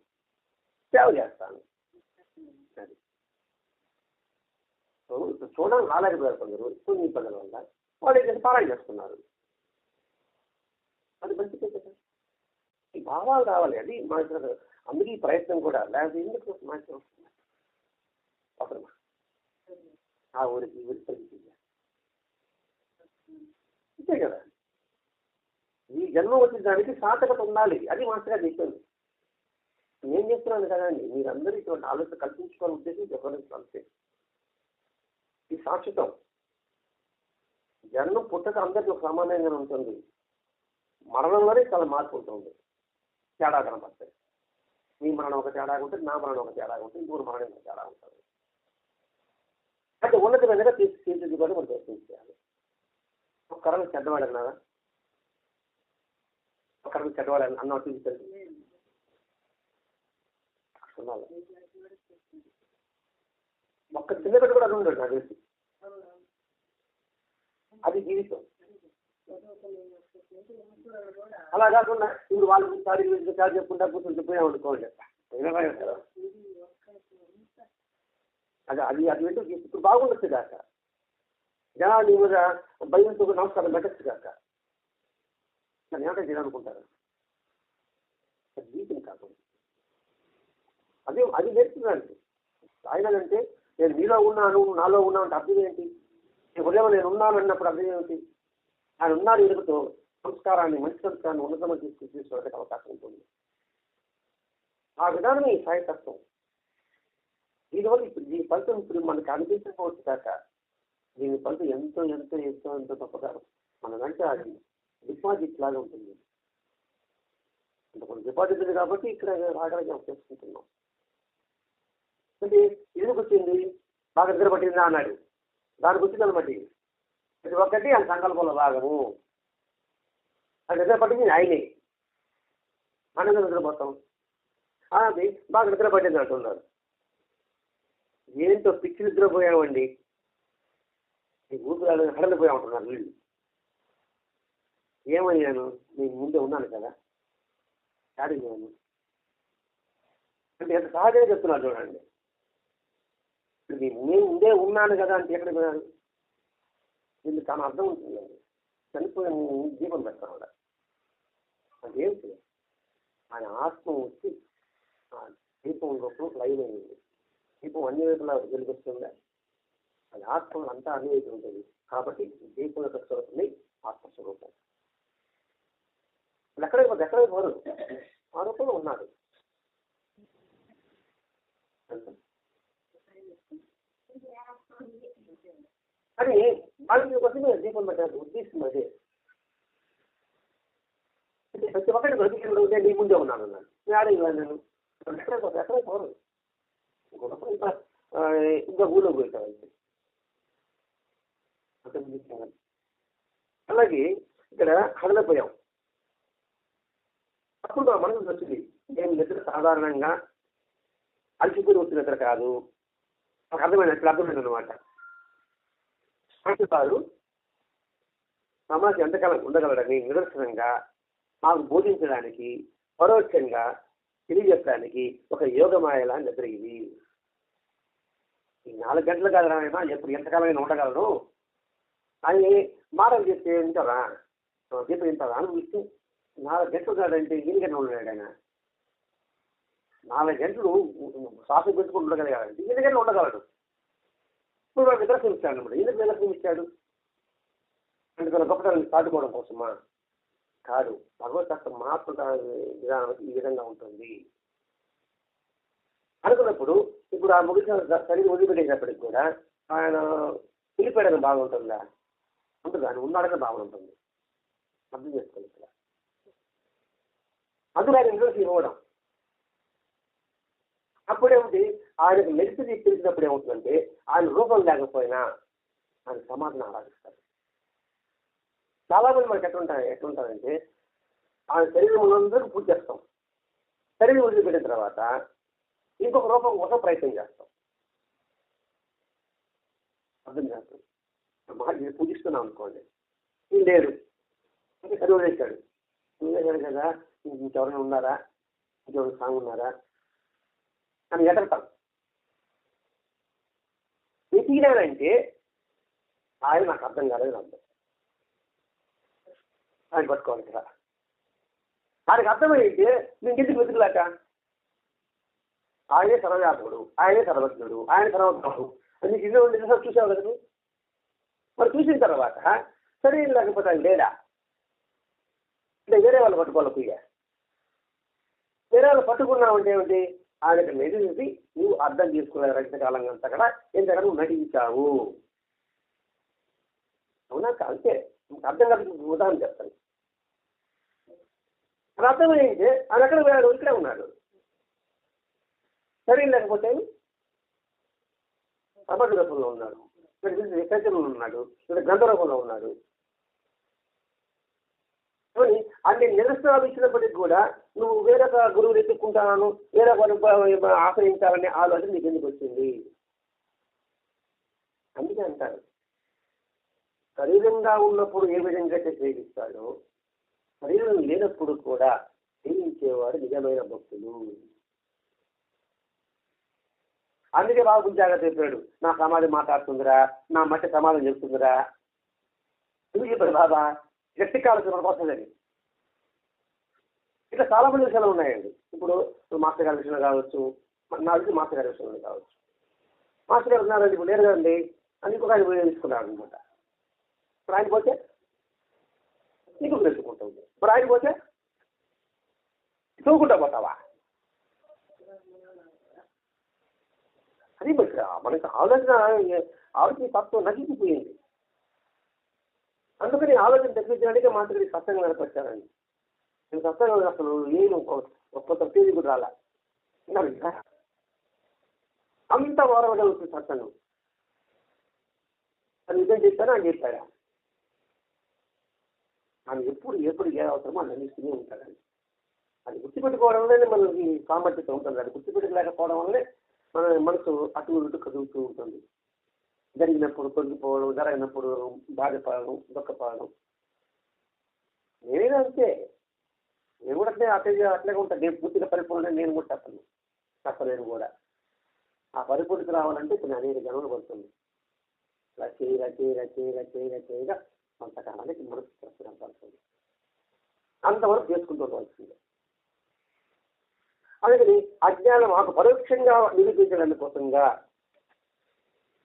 సేవ చేస్తాను. అది చూడడానికి రాలేకపోయారు కొందరు, కొన్ని ఇబ్బందుల వల్ల వాళ్ళు ఏం చేసి పారాయణ చేస్తున్నారు. అది మంచిదే కదా. ఈ భావాలు రావాలి. అది మా అందుకే ఈ ప్రయత్నం కూడా. లేకపోతే ఎందుకు మంచి వస్తుంది ఆ ఊరికి అంతే కదా. ఈ జన్మ వచ్చిన దానికి సార్థకత ఉండాలి, అది మాస్టర్ గారు చెప్పింది. నేను చెప్తున్నాను కదండి, మీరందరూ ఇటువంటి ఆలోచన కల్పించుకోవాలని ఉద్దేశం చెప్పడానికి అంతే. ఇది శాశ్వతం. జన్మ పుట్టక అందరికీ ఒక సమానంగానే ఉంటుంది, మరణంలోనే చాలా మార్పు ఉంటుంది, తేడా కనపడతాయి. మీ మరణం ఒక తేడా ఉంటుంది, నా మరణం ఒక తేడా ఉంటుంది, ఇంకొక మరణం ఒక తేడా ఉంటుంది. అంటే ఉన్నతమైనగా తీర్చిదిద్దుకొని మనం ప్రయత్నం చేయాలి. ఒక్కరని చెడ్డవాడు అన్నారా? ఒక్కరికి చెడ్డవాడు అన్న తీసుకెళ్తే ఒక్క చిన్న బిడ్డ కూడా అది ఉండడు నాకు తెలిసి. అది జీవితం. అలా కాకుండా ఇప్పుడు వాళ్ళు సారి చెప్పుకుంటా కూర్చొని చెప్పినా అనుకోండి, అది అది అది ఏంటో ఇప్పుడు బాగుండొచ్చు కాక, జనాలు నీ మీద భయంతో నమస్కారం పెట్టచ్చు కాక, నన్ను ఏమంటే చేయాలనుకుంటారు. అది జీవితం కాకుండా అది అది నేర్చుకున్నాను. ఆయనంటే నేను మీలో ఉన్నాను, నాలో ఉన్నాను అంటే అర్థం ఏంటి? ఉదయం నేను ఉన్నాను అన్నప్పుడు అర్థం ఏమిటి? ఆయన ఉన్నాను ఎదుగుతూ సంస్కారాన్ని, మంచి సంస్కారాన్ని ఉన్నతమైన తీసుకోవడానికి అవకాశం ఉంటుంది. ఆ విధానం ఈ సాయతత్వం. దీనివల్ల ఇప్పుడు ఈ ఫలితం ఇప్పుడు మనకు అనిపించకపోవచ్చు కాక, దీని ఫలితం ఎంతో ఎంతో ఎంతో ఎంతో గొప్పగా మనకంటే అది డిపాజిట్ లాగా ఉంటుంది. అంటే కొన్ని డిపాజిట్ ఉంది కాబట్టి ఇక్కడ రాగలిగా చేసుకుంటున్నాం. అంటే ఎందుకు వచ్చింది? బాగా నిద్ర పట్టిందా అన్నాడు, దానికి వచ్చింది అనమాట. ప్రతి ఒక్కటి ఆయన సంకల్పంలో భాగము. అది నిద్ర పట్టింది ఆయనే, ఆనందం నిద్రపోతాం. అది బాగా నిద్ర పట్టింది అంటున్నారు. ఏంటో పిచ్చి నిద్రపోయామండి, ఈ ఊపిరి హడలిపోయా ఉంటున్నారు వీళ్ళు. ఏమయ్యాను? నేను ముందే ఉన్నాను కదా, ఆడిపోయాను అంటే ఎంత సహజంగా చెప్తున్నారు చూడండి. నేను ముందే ఉన్నాను కదా అంటే ఎక్కడ పోయాను? దీనికి చాలా అర్థం ఉంటుందండి. చనిపోయిన దీపం పెడతాను అక్కడ, అదేంటి? ఆయన ఆత్మ వచ్చి ఆ దీపం లోపల లైవ్ అయింది. దీపం అన్ని వైపులా వెలుగుతుందా? అది ఆత్మ అంతా అన్ని వైపు ఉంటుంది కాబట్టి దీపం యొక్క స్వరూపం ఆత్మస్వరూపం. ఎక్కడే పోరు, ఆ రూపంలో ఉన్నాడు. కానీ వాళ్ళకి కోసమే దీపం పెట్టారు ఉద్దేశం అదే. ప్రతి ఒక్కటి బ్రతికేప్పుడు ఉంటే నీ ముందే ఉన్నాను అన్నాను. నేను ఆడేవాను, నేను ఎక్కడే పోరు, ఇంకా ఊళ్ళో పోయితాను. అలాగే ఇక్కడ హడలిపోయాం. అప్పుడు మా మనసు వచ్చింది, నేను నిద్ర సాధారణంగా అలసిపోయి వచ్చిన నిద్ర కాదు. నాకు అర్థమైంది అనమాట. వారు సమాజం ఎంతకాలం ఉండగలడని నిదర్శనంగా మాకు బోధించడానికి, పరోక్షంగా తెలియజెప్పడానికి ఒక యోగమాయలా నిద్ర ఇది. ఈ 4 గంటలు కాదు రాయమా, ఎప్పుడు ఎంతకాలమైనా ఉండగలను అని మాటలు చేస్తే వింటారా? దీపం వింటారా అనుభవిస్తే 4 గంటలు కాదంటే ఎన్ని గంటలు ఉండలేడు ఆయన? 4 గంటలు శ్వాస పెట్టుకుని ఉండగలిగాడంటే ఎన్ని గంటలు ఉండగలడు? ఇప్పుడు వాడు నిదర్శనం ఇచ్చాడు అనమాట. ఎందుకు నిదర్శనం ఇచ్చాడు అంటే తన గొప్పతనాన్ని సాటుకోవడం కోసమా? కాదు. భగవద్శాస్త్రం మహాత్మ విధానం ఈ విధంగా ఉంటుంది అనుకున్నప్పుడు ఇప్పుడు ఆ ముగిసిన శరీరం వదిలిపెట్టేటప్పటికి కూడా ఆయన వెళ్ళిపోయడానికి బాగుంటుందా? ఉంటుంది. ఆయన ఉన్నాడనే భావన ఉంటుంది. అర్థం చేసుకోండి. ఇక్కడ అందులో ఆయన ఇంట్రెస్ట్ ఇవ్వడం అప్పుడేమిటి? ఆయనకు మెడిసిన్ తెలిసినప్పుడు ఏమవుతుందంటే ఆయన రూపం లేకపోయినా ఆయన సమాధిని ఆరాధిస్తారు. చాలా మంది మనకి ఎట్లుంటారంటే ఆయన శరీరం ఉన్నందుకు పూజ చేస్తాం, శరీరం వదిలిపెట్టిన తర్వాత ఇంకొక రూపం కోసం ప్రయత్నం చేస్తాం. అర్థం చేస్తాం. మహర్షి పూజిస్తున్నాం అనుకోండి, ఈ లేడు అంటే చదువు వేశాడు, వదిలేశాడు కదా, ఇంకెవరైనా ఉన్నారా, ఇంకెవరైనా సాంగ్ ఉన్నారా అని ఎదగతాం. వెతికినానంటే ఆయన నాకు అర్థం కాలేదు అర్థం. ఆయన పట్టుకోవాలి కదా. ఆయనకు అర్థమైతే నేను ఎందుకు వెతుకులాక? ఆయనే సర్వవ్యాపకుడు, ఆయనే సర్వజ్ఞుడు, ఆయన సర్వజ్ఞుడు అని ఇదే చూసావు కదా. మరి చూసిన తర్వాత శరీరం లేకపోతే ఆయన లేడా? అంటే వేరే వాళ్ళు పట్టుకోవాలి పుయ్య. వేరే వాళ్ళు పట్టుకున్నామంటే ఏమిటి? ఆయనకు నటించి నువ్వు అర్థం చేసుకునే రక్షకాలంగా అంతా కూడా ఎందుకంటే నువ్వు నటించావు. అవునా? అంతే. అర్థం కాదు. ఉదాహరణ చెప్తాను. అది అర్థమైంటే ఆయన ఎక్కడ పోయాడు? ఇక్కడే ఉన్నాడు. శరీరం లేకపోతే అబద్ధ రూపంలో ఉన్నాడు, ఇక్కడ చైతన్యంలో ఉన్నాడు, ఇక్కడ గ్రంథ రూపంలో ఉన్నాడు. కానీ అన్ని నిరసనాలు ఇచ్చినప్పటికీ కూడా నువ్వు వేరొక గురువుని ఎత్తుక్కుంటాను, వేరొక ఆశ్రయించాలనే ఆలోచన నీకు ఎందుకు వచ్చింది? అందుకే అంటారు, శరీరంగా ఉన్నప్పుడు ఏ విధంగా అయితే సేవిస్తాడో శరీరం లేనప్పుడు కూడా సేవించేవాడు నిజమైన భక్తులు. అందుకే బాబు జాగ్రత్త చెప్పాడు, నా సమాధి మాట్లాడుతుందిరా, నా మట్టి సమాధానం చెప్తుందిరా. ఎందుకు చెప్పాడు బాబా? గట్టి కావాల్సిన కోసమని. ఇట్లా చాలా మంది విషయాలు ఉన్నాయండి. ఇప్పుడు మాస్టర్ గారి విషయంలో కావచ్చు, నాకు మాస్టర్ గారి విషయంలో కావచ్చు. మాస్టర్ గారు ఉన్నారండి, ఇప్పుడు లేరు కదండి అని ఇంకొక ఆయన తీసుకున్నాడు అనమాట. ఇప్పుడు ఆయన పోతే నీకు తెలుసుకుంటుంది. ఇప్పుడు ఆయన పోతే చూకుంటా పోతావా? అది బట్టి మనకి ఆలోచన తత్వం నశించిపోయింది. అందుకని ఆలోచన తగ్గించడానికి మాత్రం సత్యంగా నడిపించానండి. నేను సత్యంగా అసలు నేను ఒక్క తప్పేది కూడా రాలా. అంత వారవగలుగుతుంది సత్యంగా. అది నిజం చెప్పాను అని చెప్పాడా? ఆయన ఎప్పుడు ఎప్పుడు ఏ అవసరమో అని అందిస్తూనే ఉంటాడండి. అది గుర్తుపెట్టుకోవడం వల్లనే మనకి సామర్థ్యత ఉంటుంది. అది గుర్తుపెట్టుకోలేకపోవడం వల్లనే మన మనసు అటు ఇటు కదులుతూ ఉంటుంది. జరిగినప్పుడు పొంగిపోవడం, జరగినప్పుడు బాధపడడం, దుఃఖపడడం. నేనే అంతే. నేను కూడా అట్లే ఉంటాను. నేను పూర్తిగా పరిపూర్ణ నేను కూడా తప్పలేను కూడా. ఆ పరిపూర్ణత రావాలంటే ఇప్పుడు అనేక జన్మలు పడుతుంది. ఇలా చేయగా కొంతకాలానికి మనసు ప్రస్తుతం పడుతుంది. అంతవరకు చేసుకుంటూ వస్తుంది. అందుకని అజ్ఞానం మాకు పరోక్షంగా నిరూపించడానికి కోసంగా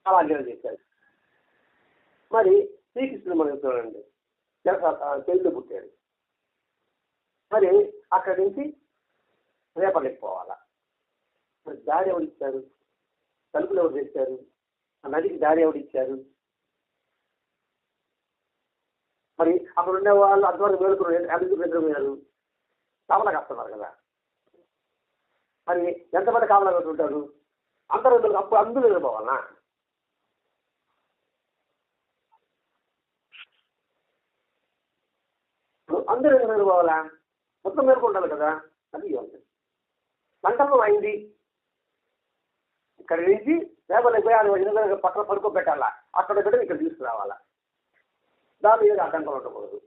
చాలా అజ్ఞానం చేశారు. మరి శ్రీకృష్ణుడు మనం చూడండి, తెలుగు పుట్టాడు. మరి అక్కడి నుంచి రేపటికి పోవాలా. మరి దారి ఎవరిచ్చారు? తలుపులు ఎవరు తెచ్చారు? ఆ నదికి దారి ఎవరిచ్చారు? మరి అక్కడ ఉండే వాళ్ళు అంతవరకు మేలుకున్నారు, ఎందుకు నిద్రపోయారు? కాపలా కాస్తున్నారు కదా. మరి ఎంతమంది కాపలా పెట్టుకుంటారు? అందరూ అప్పుడు అందరూ నిద్రపోవాలనా? అందరూ నిద్రపోవాలా? మొత్తం మేలుకుంటారు కదా. అది సంకల్పం అయింది. ఇక్కడ నుంచి రేపటి పోయి ఆయన పక్కన పడుకోబెట్టాలా, అక్కడ పెట్టి ఇక్కడ తీసుకురావాలా. దాని మీద అడ్డంగా ఉండకూడదు.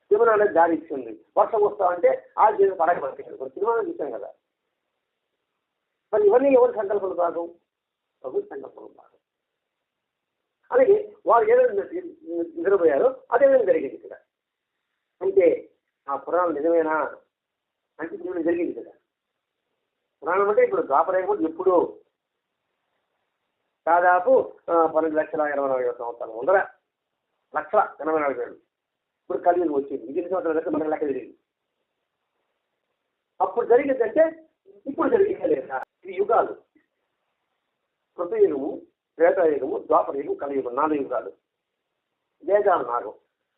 సినిమా అనేది దారి ఇచ్చింది. వర్షం వస్తామంటే ఆ జీవితం పడక పడుతుంది. సినిమాలో చూసాం కదా. మరి ఇవన్నీ ఎవరి సంకల్పం కాదు? ప్రభు సంకల్పం కాదు. అలాగే వారు ఏదైనా నిద్రపోయారో అదేవిధంగా జరిగింది ఇక్కడ. అంటే ఆ పురాణం నిజమేనా అంటే ఇప్పుడు జరిగింది కదా. పురాణం అంటే ఇప్పుడు ద్వాపరయుగం ఎప్పుడు దాదాపు 12,20,40 సంవత్సరాలు ముందర 1,84,000. ఇప్పుడు కలియుగం వచ్చింది. ఇది సంవత్సరాల దగ్గర మనకు లెక్క జరిగింది. అప్పుడు జరిగిందంటే ఇప్పుడు జరిగిందా లేదా? ఇది యుగాలు. కృతయుగము, త్రేతాయుగము, ద్వాపరయుగం, కలియుగం, 4 యుగాలు. వేదాలు 4.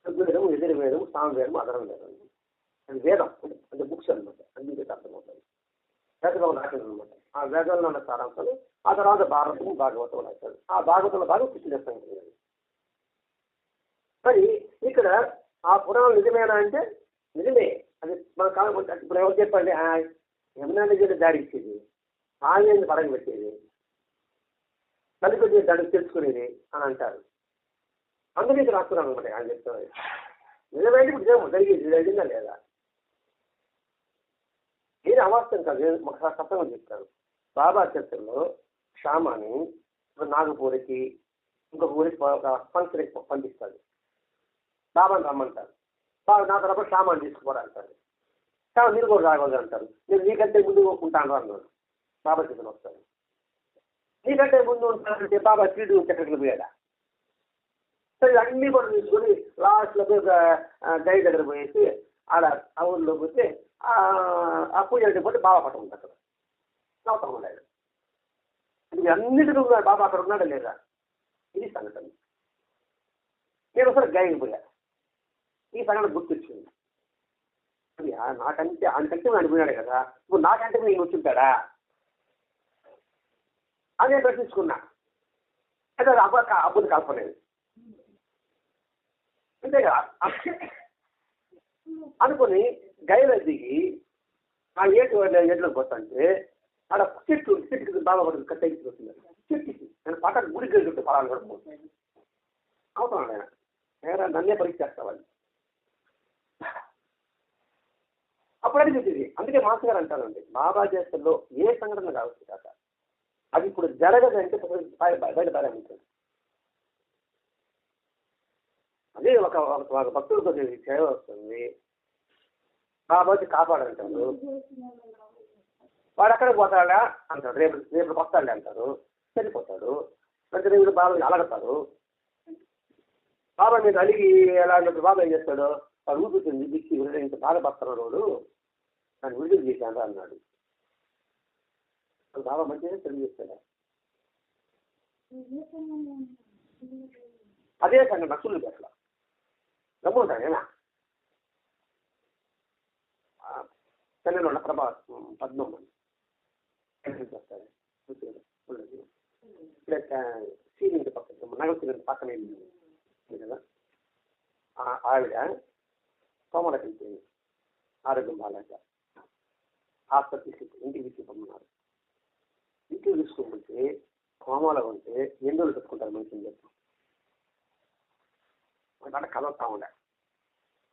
ఋగ్వేదము, యజుర్వేదము, సామవేదము, అధర్వ వేదం. అది వేదం అంటే బుక్స్ అనమాట. అన్ని అర్థమవుతాయి. వేదం రాశాడు అనమాట. ఆ వేదంలో ఉన్న సారాంశాలు. ఆ తర్వాత భారతము, భాగవతం రాశాడు. ఆ భాగవతంలో భాగం కృష్ణ. మరి ఇక్కడ ఆ పురాణం నిజమేనా అంటే నిజమే. అది మన కాలం ఇప్పుడు ఎవరు చెప్పండి? యమునా నదిలో దాడి ఇచ్చేది, ఆలయాన్ని పడగ పెట్టేది, తల్లికొచ్చి దానికి తెలుసుకునేది అని అంటారు. అందుకే ఇక్కడ రాస్తున్నాను అనమాట. ఆయన చెప్తున్నది నిజమైతే ఇప్పుడు నిజం జరిగిందా లేదా? ఏది అవాస్తవం కాదు. మాకు సత్యంగా చెప్తారు. బాబా చరిత్రలో షామాని నాగపూరికి ఇంకొక ఊరికి ఫంక్షన్ పంపిస్తాడు. బాబాని రమ్మంటారు. బాబా నా తర్వాత షామాని తీసుకుపోరంటారు. షామాన్ మీరు కూడా రాకూడదు అంటారు. నేను నీకంటే ముందు ఉంటాను అన్నాడు. బాబా చిత్రం వస్తాడు. నీకంటే ముందు ఉంటానంటే బాబా శ్రీడు చక్కడికి పోయాడా? సరే అన్నీ కూడా తీసుకొని లాస్ట్లో గై దగ్గర పోయేసి ఆడ ఆ ఊళ్ళో పోతే ఆ పూజ పోతే బాబా పట్టం ఉంది అక్కడ నవ్వుతాం లేదు. ఇది అన్నిటికీ బాబా అక్కడ ఉన్నాడా లేదా, ఇది సంఘటన. నేను ఒకసారి గైకి పోయా, ఈ సంఘటన గుర్తొచ్చింది. అది నాకంటే ఆయనకంటే ఆయన పోయినాడు కదా, ఇప్పుడు నాకంటే నేను వచ్చింటాడా అదే ప్రశ్నించుకున్నా. అయితే అది అబ్బుని కలపలేదు అంతే కదా అనుకుని గైలో దిగి ఆ ఏట్లోకి వస్తుంటే ఆడ చెట్టు బాగా పడుతుంది, కట్ అయిపోతుంది వస్తుంది చెట్టుకి. నేను పక్కన గుడికి వెళ్తుంటే ఫలాలు పడుతుంది అవుతున్నాడు ఆయన. నేరా నన్నే పరీక్ష చేస్తావాలి అప్పుడు అనిపించింది. అందుకే మాస్టర్ గారు అంటారండి, బాబా చేస్తల్లో ఏ సంఘటన కావచ్చు కాక అది ఇప్పుడు జరగదంటే బయట బాగా. అదే ఒక భక్తుడు కొద్దిగా సేవ వస్తుంది, బాబాకి కాపాడంటారు, వాడు అక్కడికి పోతాడా అంటాడు, రేపు వస్తాడే అంటారు, చనిపోతాడు. అంటే రేపు బాబాని అలగతాడు. బాబా మీరు అలిగి ఎలా అన్నప్పుడు బాబా ఏం చేస్తాడు, వాడు ఊపిస్తుంది దిక్కి ఇంత బాధపడుతున్నాడు వాడు, నన్ను విడుదల చేశాను అన్నాడు. బాబా మంచిగా తెలియజేస్తాడా. అదే సంగతి నచ్చులు అట్లా గమ్ముంటాడేనా. చెన్నైలో ఉన్న ప్రభా పద్మం వస్తాడు సీనింటి పక్కన నగల సీనింటి పక్కనే కదా. ఆవిడ కోమలకి వెళ్తుంది, ఆరోగ్యం బాగాలేక హాస్పిటల్ ఇంటికి తీసుకున్నారు. ఇంటికి తీసుకుంటే కోమలో ఉంటే ఎన్ని రోజులు పెట్టుకుంటారు మనిషిని చెప్పి అంటే కలవతా ఉండే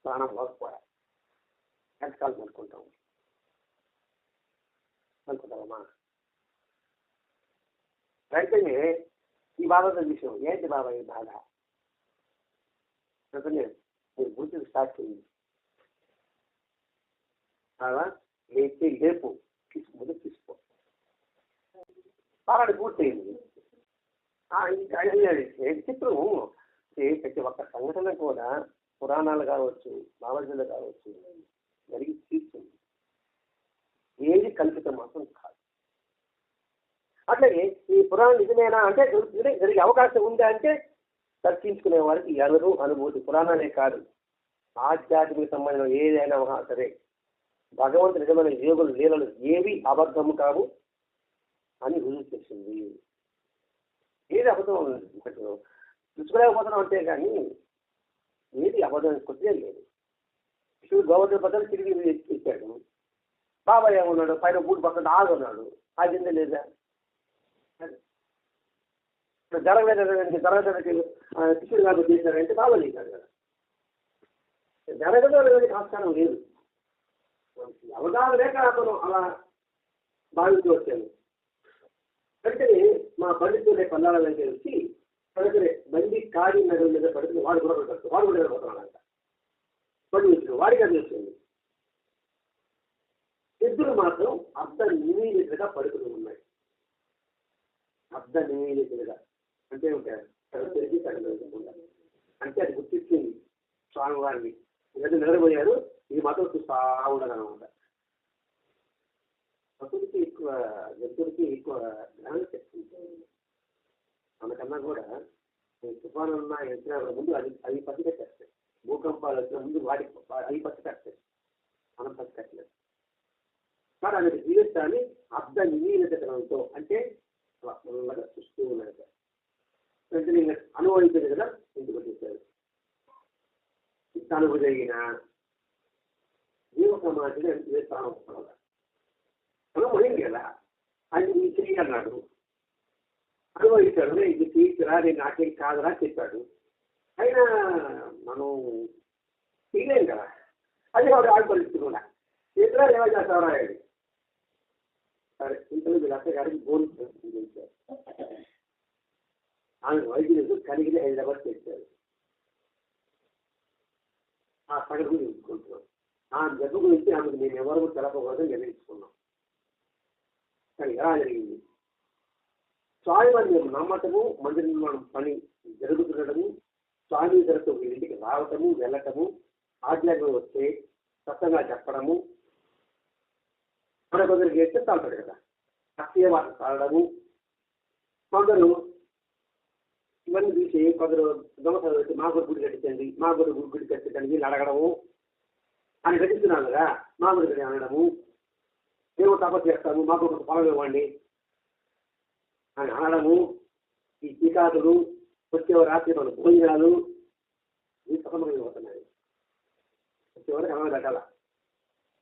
ప్రాణం లోకపోయా ఎంతకాలం అనుకుంటాం అనుకుంటామమ్మా. వెంటనే ఈ బాధతో విషయం ఏంటి బాబా ఈ బాధ వెంటనే మీరు గుర్తుకు స్టార్ట్ చేయండి. బాబా లేపు తీసుకుంటే తీసుకో బాగా పూర్తయింది. చిత్రం ప్రతి ఒక్క సంఘటన కూడా పురాణాలు కావచ్చు, బాబాజీలు కావచ్చు జరిగి తీస్తుంది, ఏది కల్పితం మాత్రం కాదు. అట్లాగే ఈ పురాణం నిజమేనా అంటే జరిగే అవకాశం ఉందా అంటే చర్చించుకునే వారికి ఎవరు అనుభూతి. పురాణాలే కాదు, ఆధ్యాత్మిక సంబంధం ఏదైనా సరే భగవంతు నిజమైన యోగులు లీలలు ఏవి అబద్ధము కావు అని రుజువు చేసింది. ఏది అబద్ధం తెలుసుకోలేకపోతున్నాం అంతే కానీ ఏది అబద్ధం కొద్దిగా లేదు. శివుడు గోవర్ధన బద్దలు తిరిగి ఇచ్చాడు, బాబా ఏమన్నాడు పైన బూట్ పక్కన ఆగున్నాడు, ఆగిందే లేదా జరగడానికి శిష్యుడు గారు చేశారంటే బాబా చేశాడు కదా. జరగడానికి ఆస్కారం లేదు, అవగాహన లేక అతను అలా భావించి వచ్చాను. వెంటనే మా పండితుడే పల్లాలంటే వచ్చి వెంటనే బండి కాడి నగర మీద పడుతుంది, వాడు కూడా పడుతుంది, వాడు కూడా నిలబడుతున్నాడంట. పండితుడు వాడిగా తెలుస్తుంది. ఇద్దరు మాత్రం అర్ధ నిమీలితులుగా పడుకుని ఉన్నాయి. అర్ధ నిమీలితులుగా అంటే తెరిచి తగ్గకుండా అంటే అది గుర్తించింది స్వామివారిని. ఏదో నిలబోయారు, ఇది మాత్రం చూస్తా ఉండదన్నమాట. ప్రకృతికి ఎక్కువ జంతువులకి ఎక్కువ జ్ఞానం చెప్తుంది. మనకన్నా కూడా తుఫాను ఉన్న వచ్చిన ముందు అవి పసి పెట్టేస్తాయి, భూకంపాలు వచ్చిన ముందు వాటికి అవి పసి పెట్టాయి, మనం పసి పెట్టలేదు. కానీ అనేది జీవితాన్ని అర్ధ నిమీలితనంతో అంటే మెల్లగా చూస్తూ ఉన్నది. వెంటనే అనుభవించేది కదా ఇంటికి వచ్చేసారు. అనుభూతి జరిగిన జీవ సమాధిని ప్రారంభపడాలి. మనం అయింది కదా అది నీ చెయ్యి అన్నాడు, అనుభవించాడు, ఇది తీర్చిరా నేను నాకేం కాదురా చెప్పాడు. అయినా మనం తీయలేం కదా, అది వాడు ఆడుపరుస్తున్నా చేతిరా ఏమో చేస్తావరా అయ్యాడు. సరే ఇంట్లో వీళ్ళ అత్తగారికి బోన్ చేశారు, ఆమె వైద్యులు కలిగిన హైదరాబాద్ చేశారు. ఆ సంగతి చూసుకుంటున్నాం. ఆ జబ్బు గురించి ఆమెకు నేను ఎవరు తెలపకూడదని నిర్ణయించుకున్నాం. కానీ ఎలా జరిగింది? స్వామివారిని నమ్మటము, మందిర నిర్మాణం పని జరుగుతుండటము, స్వామి దగ్గరతో వీరింటికి రావటము, వెళ్ళటము, ఆజ్ఞానం వస్తే సత్తంగా చెప్పడము, మన కొందరికి చెప్తా ఉంటాడు కదా, అక్షయ మాట తాగడము, కొందరు ఇవన్నీ చూసి కొందరు దొంగతనం వచ్చి మా గుడి గుడి కట్టించండి, మా గుడి గుడి కట్టించండి వీళ్ళు అడగడము అని కట్టిస్తున్నాను కదా, మా గుడి గడి అనడము, మేము తపస్సు చేస్తాము మాకు ఒక పొలం ఇవ్వండి అని అనడము, ఈ టీకాదులు వచ్చేవారు రాత్రి మన భోజనాలు ఈ సఫలమైపోతున్నాయి. వచ్చేవారికి అన్నం కట్టాల,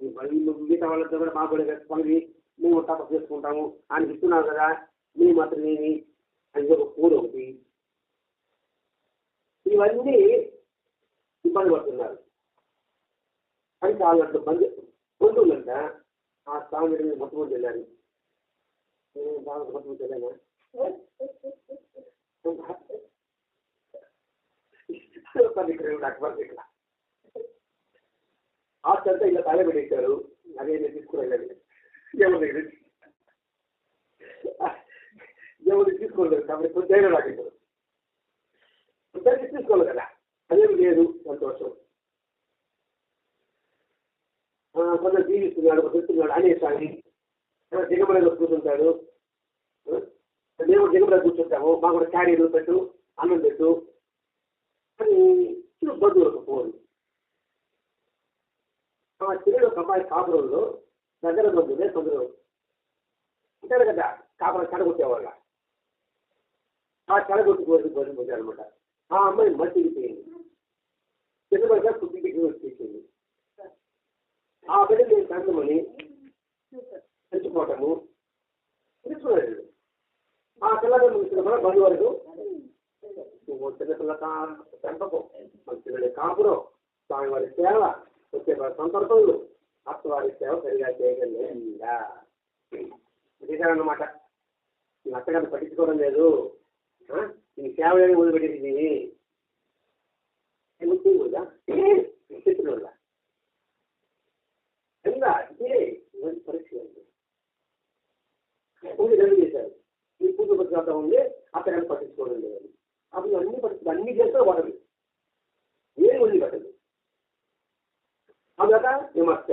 ఈ మిగతా వాళ్ళతో కూడా మా గుడి కట్టుకోండి మేము తపస్సు చేసుకుంటాము అని ఇస్తున్నాం కదా, మేము మాత్రం ఏమి అని ఒక కూర ఒకటి, ఇవన్నీ ఇబ్బంది పడుతున్నారు. అని చాలా బంధువులంట ఆ స్వామి మీద మొట్టమొదటి వెళ్ళారు. బాగా మొట్టమొదటి వెళ్ళానా అక్బర్ ఇక్కడ ఆస్తంతా ఇలా తల పెట్టేశారు. అదే నేను తీసుకుని వెళ్ళాలి దేవుడు తీసుకోలేదు కాబట్టి కొంచెం రాకెట్టారు తీసుకోవాలి కదా, అదేమి లేదు సంతోషం. కొందరు జీవిస్తున్నాడు, చెప్తున్నాడు అనేసారి దిగబడిలో కూర్చుంటాడు, దేవుడు దిగబడి కూర్చుంటాము, మా కూడా క్యారీలు పెట్టు, అన్నం పెట్టు అని బంధువులకు ఫోన్. ఆ చిన్న ఒక అమ్మాయి కాపురంలో దగ్గర బంధువులే కొందరు ఉంటారు కదా, కాపురం చెడగొట్టేవాళ్ళ, ఆ చెడగొట్టుకోవాల్సి పోయింది అనమాట. ఆ అమ్మాయి మట్టికి పోయింది, చిన్నగా కుట్టికి వచ్చేసింది. ఆ బిడ్డ నేను కంటమని తెచ్చుకోవటము తెలుసుకోలేదు. ఆ పిల్లగా ముగిసిన మన బంధు వరకు చిన్నపిల్ల పెంపకం, మన పిల్లడి కాపురం, స్వామి వారి సేవ, వచ్చే సందర్భంలో అత్తవారి సేవ సరిగా చేయగలిగా అన్నమాట. నేను అత్తగారిని పట్టించుకోవడం లేదు, ఈ సేవ ఏమి వదిలిపెట్టేది చెప్పిన వల్ల ఇదే పరీక్ష రెండు చేశారు. ఈ పూజ పట్టిన ఉంది అత్తగారిని పట్టించుకోవడం లేదు. అప్పుడు అన్ని చేస్తే పడదు, ఏం వదిలి పట్టదు. అందుక విమర్శ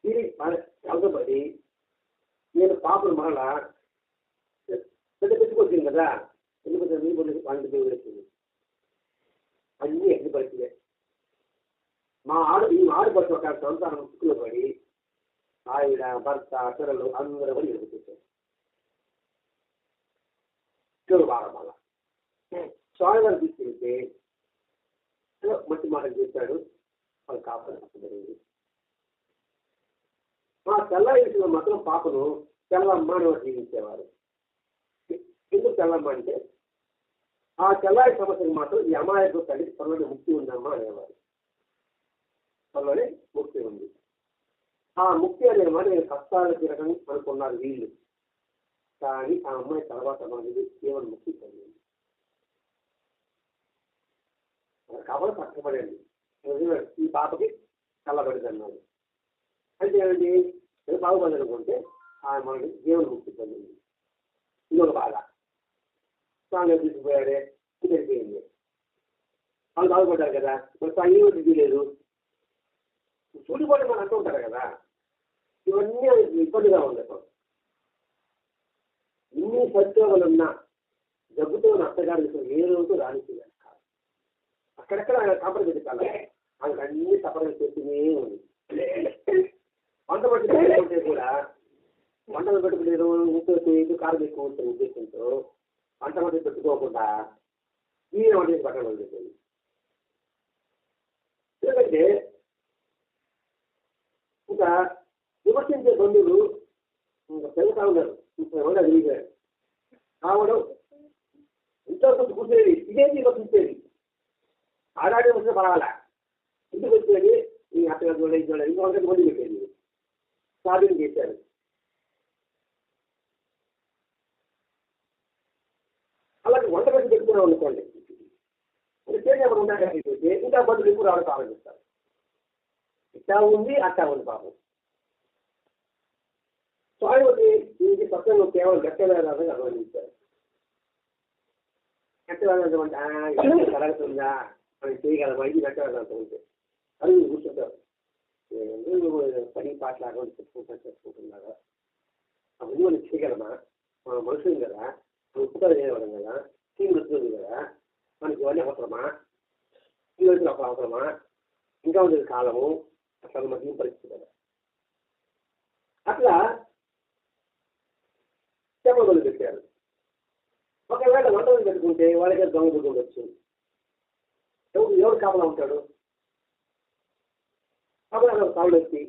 ఇది అవసరపడి నేను పాపలు మరలా పెట్టుకొచ్చింది కదా, ఎందుకంటే వాళ్ళకి దేవుడు వచ్చింది. అన్నీ అగ్ని పరిస్థితే. ఈ ఆడపడుతు ఒక సంతానం ముక్కులో పడి ఆవిడ భర్త పిల్లలు అందరూ కూడా ఎదుగుతుంటారు. చెడు బాగా మళ్ళా స్వామివారు తీసుకెళ్తే మట్టి మాటలు చేశాడు, వాళ్ళు కాపాడు. మా తెల్ల ఇంటిలో మాత్రం పాపను తెల్లమ్మ అని జీవించేవారు. ఎందుకు తెల్లమ్మ అంటే ఆ తెల్లారి సమస్యకు మాత్రం ఈ అమాయకు తల్లి త్వరలోనే ముక్తి ఉందమ్మా అనేవారు. త్వరలోనే ముక్తి ఉంది. ఆ ముక్తి అనే మాట నేను కష్టాలు తిరగడం అనుకున్నారు వీళ్ళు, కానీ ఆ అమ్మాయి తర్వాత మనకి కేవలం ముక్తి పొందింది. కాబట్టి కష్టపడండి, ఈ పాపకి చల్లబడింది అన్నారు. అంటే ఏమిటి, బాగుపడి అనుకుంటే ఆ మనకి దేవుని ముక్తి పొందింది. ఇంకొక బాధ స్వామి తీసుకుపోయాడే తెలిపోయింది, వాళ్ళు బాగుపడ్డారు కదా, మరి స్వామి ఇది లేదు చూడిపోతే మనం అంటూ ఉంటారు కదా. ఇవన్నీ ఇబ్బందిగా ఉండదు. ఇన్ని సత్యోగులున్నా జబ్బుతో అత్తగారికి ఏ రోజు రానిచ్చేయాలి కాదు. అక్కడెక్కడ కాంప్రమైజ్ పెట్టాలి, ఆయనకు అన్ని సఫలం చేస్తూనే ఉంది. వంట పట్టుకుంటే కూడా వంటలు పెట్టుకునేది ఉప్పు కారం ఎక్కువ ఉంటుంది ఉద్దేశంతో వంట వంట పెట్టుకోకుండా ఈ వంట పట్టడం చెప్పేది. ఎందుకంటే ఇంకా విమర్శించే బంధువులు ఇంకా పెరుగుతా ఉన్నారు. ఇంకా తిరిగారు కావడం ఇంట్లో కొంచెం కూర్చోేది, ఇదేంటి విమర్శించేది. ఆడాడే వచ్చిన పర్వాలా, ఇంటికి వచ్చేది ఈ అత్తగారు చూడ ఇది చూడ ఇంకొకరికి మంది పెట్టేది. సాధన చేశారు. అలాగే వంట పెట్టి పెట్టుకున్నాం అనుకోండి, చేసేప్పుడు ఉండాలి, ఇంకా బంధువులు ఎక్కువ రావడం ఆలోచిస్తారు. ఇట్టా ఉంది అట్టా ఉంది పాపం. స్వామి ఇది పక్కన కేవలం గట్టెలాగా గమనించారు. ఎంత వెళ్ళాలంటే కలగుతుందా మనం చేయగలమా ఇది గట్ట వెళ్ళాలంటే ఉంటే అది కూర్చుంటారు పని పాటలాగా చెప్పుకుంటున్నారా అవన్నీ మనం చేయగలమా మన మనుషులు కదా ఉప్పుగా చేయగలం కదా టీం వస్తుంది కదా మనకి ఇవన్నీ అవసరమా ఈ రోజులు ఒక అవసరమా ఇంకా ఉండేది కాలము అట్లా మనకి పరిస్థితి కదా అట్లా చెప్పగలు పెట్టారు. ఒకవేళ వంటలు పెట్టుకుంటే వాళ్ళకి దొంగ ఉండొచ్చు. ఎవరు కాపలా ఉంటాడు? కాబట్టి కావులు వచ్చి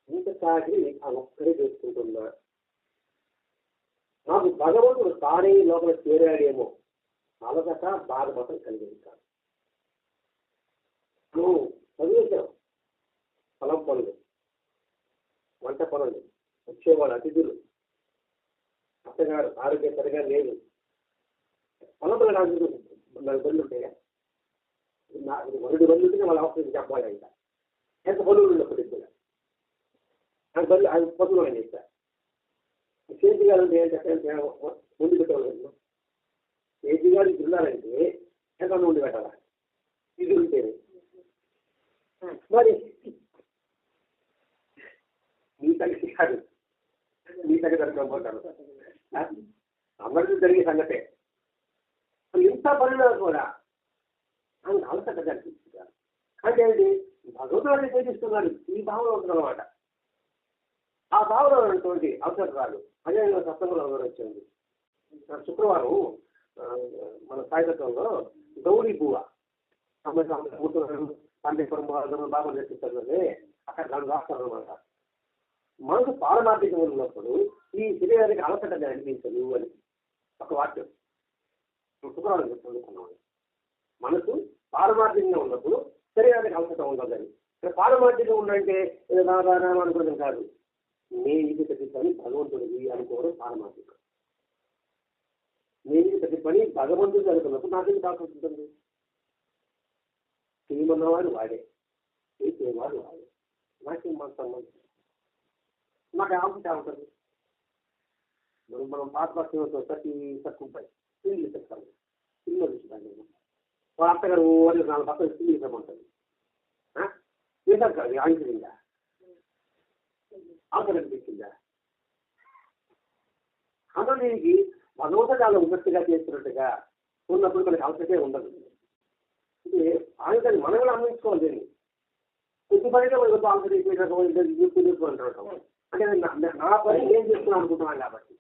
ఇంత సాగి ఆ ఒక్కడే చేసుకుంటున్నా నాకు భగవంతుడు తానే లోపల చేరాడేమో అలగట బాధపడటం కలిగింది కాదు. నువ్వు చదివేశావు పొలం పనులు, వంట పనులు, వచ్చేవాళ్ళు అతిథులు, అత్తగారు ఆరోగ్యం సరిగా లేదు, పొలంలో నాకు 4 బళ్ళు ఉంటాయా? 2 బళ్ళు ఉంటే వాళ్ళ అవసరం చెప్పాలి. ఇంకా ఎంత బళ్ళు ఉన్నప్పుడు ఇప్పుడు నాకు బళ్ళు అది పనులు అని చెప్తా. చేతి గారు ముందు పెట్టవాలి. చేతి గారు ఉన్నారంటే ఎంత ముందు పెట్టాలా? ఇది ఉంటే మరి నీ తగ్గి కాదు, నీ తగ్గి జరగకపోతాను అందరికీ జరిగే సంగతే. ఇంత పనులు కూడా ఆయన అలసట కనిపిస్తున్నారు. అంటే ఏంటి? భగవంతుడు చేపిస్తున్నాడు ఈ భావన ఉంటుందన్నమాట. ఆ భావన ఉన్నటువంటి అవసరాలు అదే సప్తంలో వచ్చింది. శుక్రవారం మన సాయితత్వంలో గౌరీ బువ్వ సందేశ్వరం బాబా నేర్పిస్తారు కదా, అక్కడ దాన్ని రాస్తారు అనమాట. మనకు పారమార్థికం ఉన్నప్పుడు ఈ శరీరానికి అలసట అనిపించదు అని ఒక వాక్యం శుక్రవారం చదువుకున్నాం. మనసు పారమార్థికంగా ఉన్నప్పుడు శరీరానికి అలసట ఉండదని. ఇక్కడ పారమార్థికంగా ఉందంటే అనుకోవడం కాదు, నేను ఇది ప్రతి పని భగవంతుడిది అనుకోవడం పారమార్థికం. నేను ఇది ప్రతి పని భగవంతుడిది అనుకున్నప్పుడు నాకేం కావాల్సి ఉంటుంది? చేయమన్నవాడు వాడే, చేసేవాడు వాడే, నాకేం మన సంబంధం? నాకు ఆలోచన ఉంటుంది. మనం పాత పక్షంతో తక్కువ పిల్లలు చెప్తాను, పిల్లలు ఇస్తాను. వాళ్ళ అత్తగారు 4 పక్కన పిల్లలు ఇస్తామంటుంది. ఏదాం కాదు ఆంక్షిందా ఆకలి అనిపించిందా? అందులో దీనికి భగవంతుడు ఉన్నట్టుగా చేస్తున్నట్టుగా ఉన్నప్పుడు మనకి అవసరమే ఉండదు. ఇది ఆంక్షని మనం కూడా అందించుకోవాలి. దీన్ని ప్రతిపడిగా మనకు ఆంక్షించుకుంటాం. అంటే నా పని నేను చేస్తున్నాను అనుకుంటున్నాను కాబట్టి,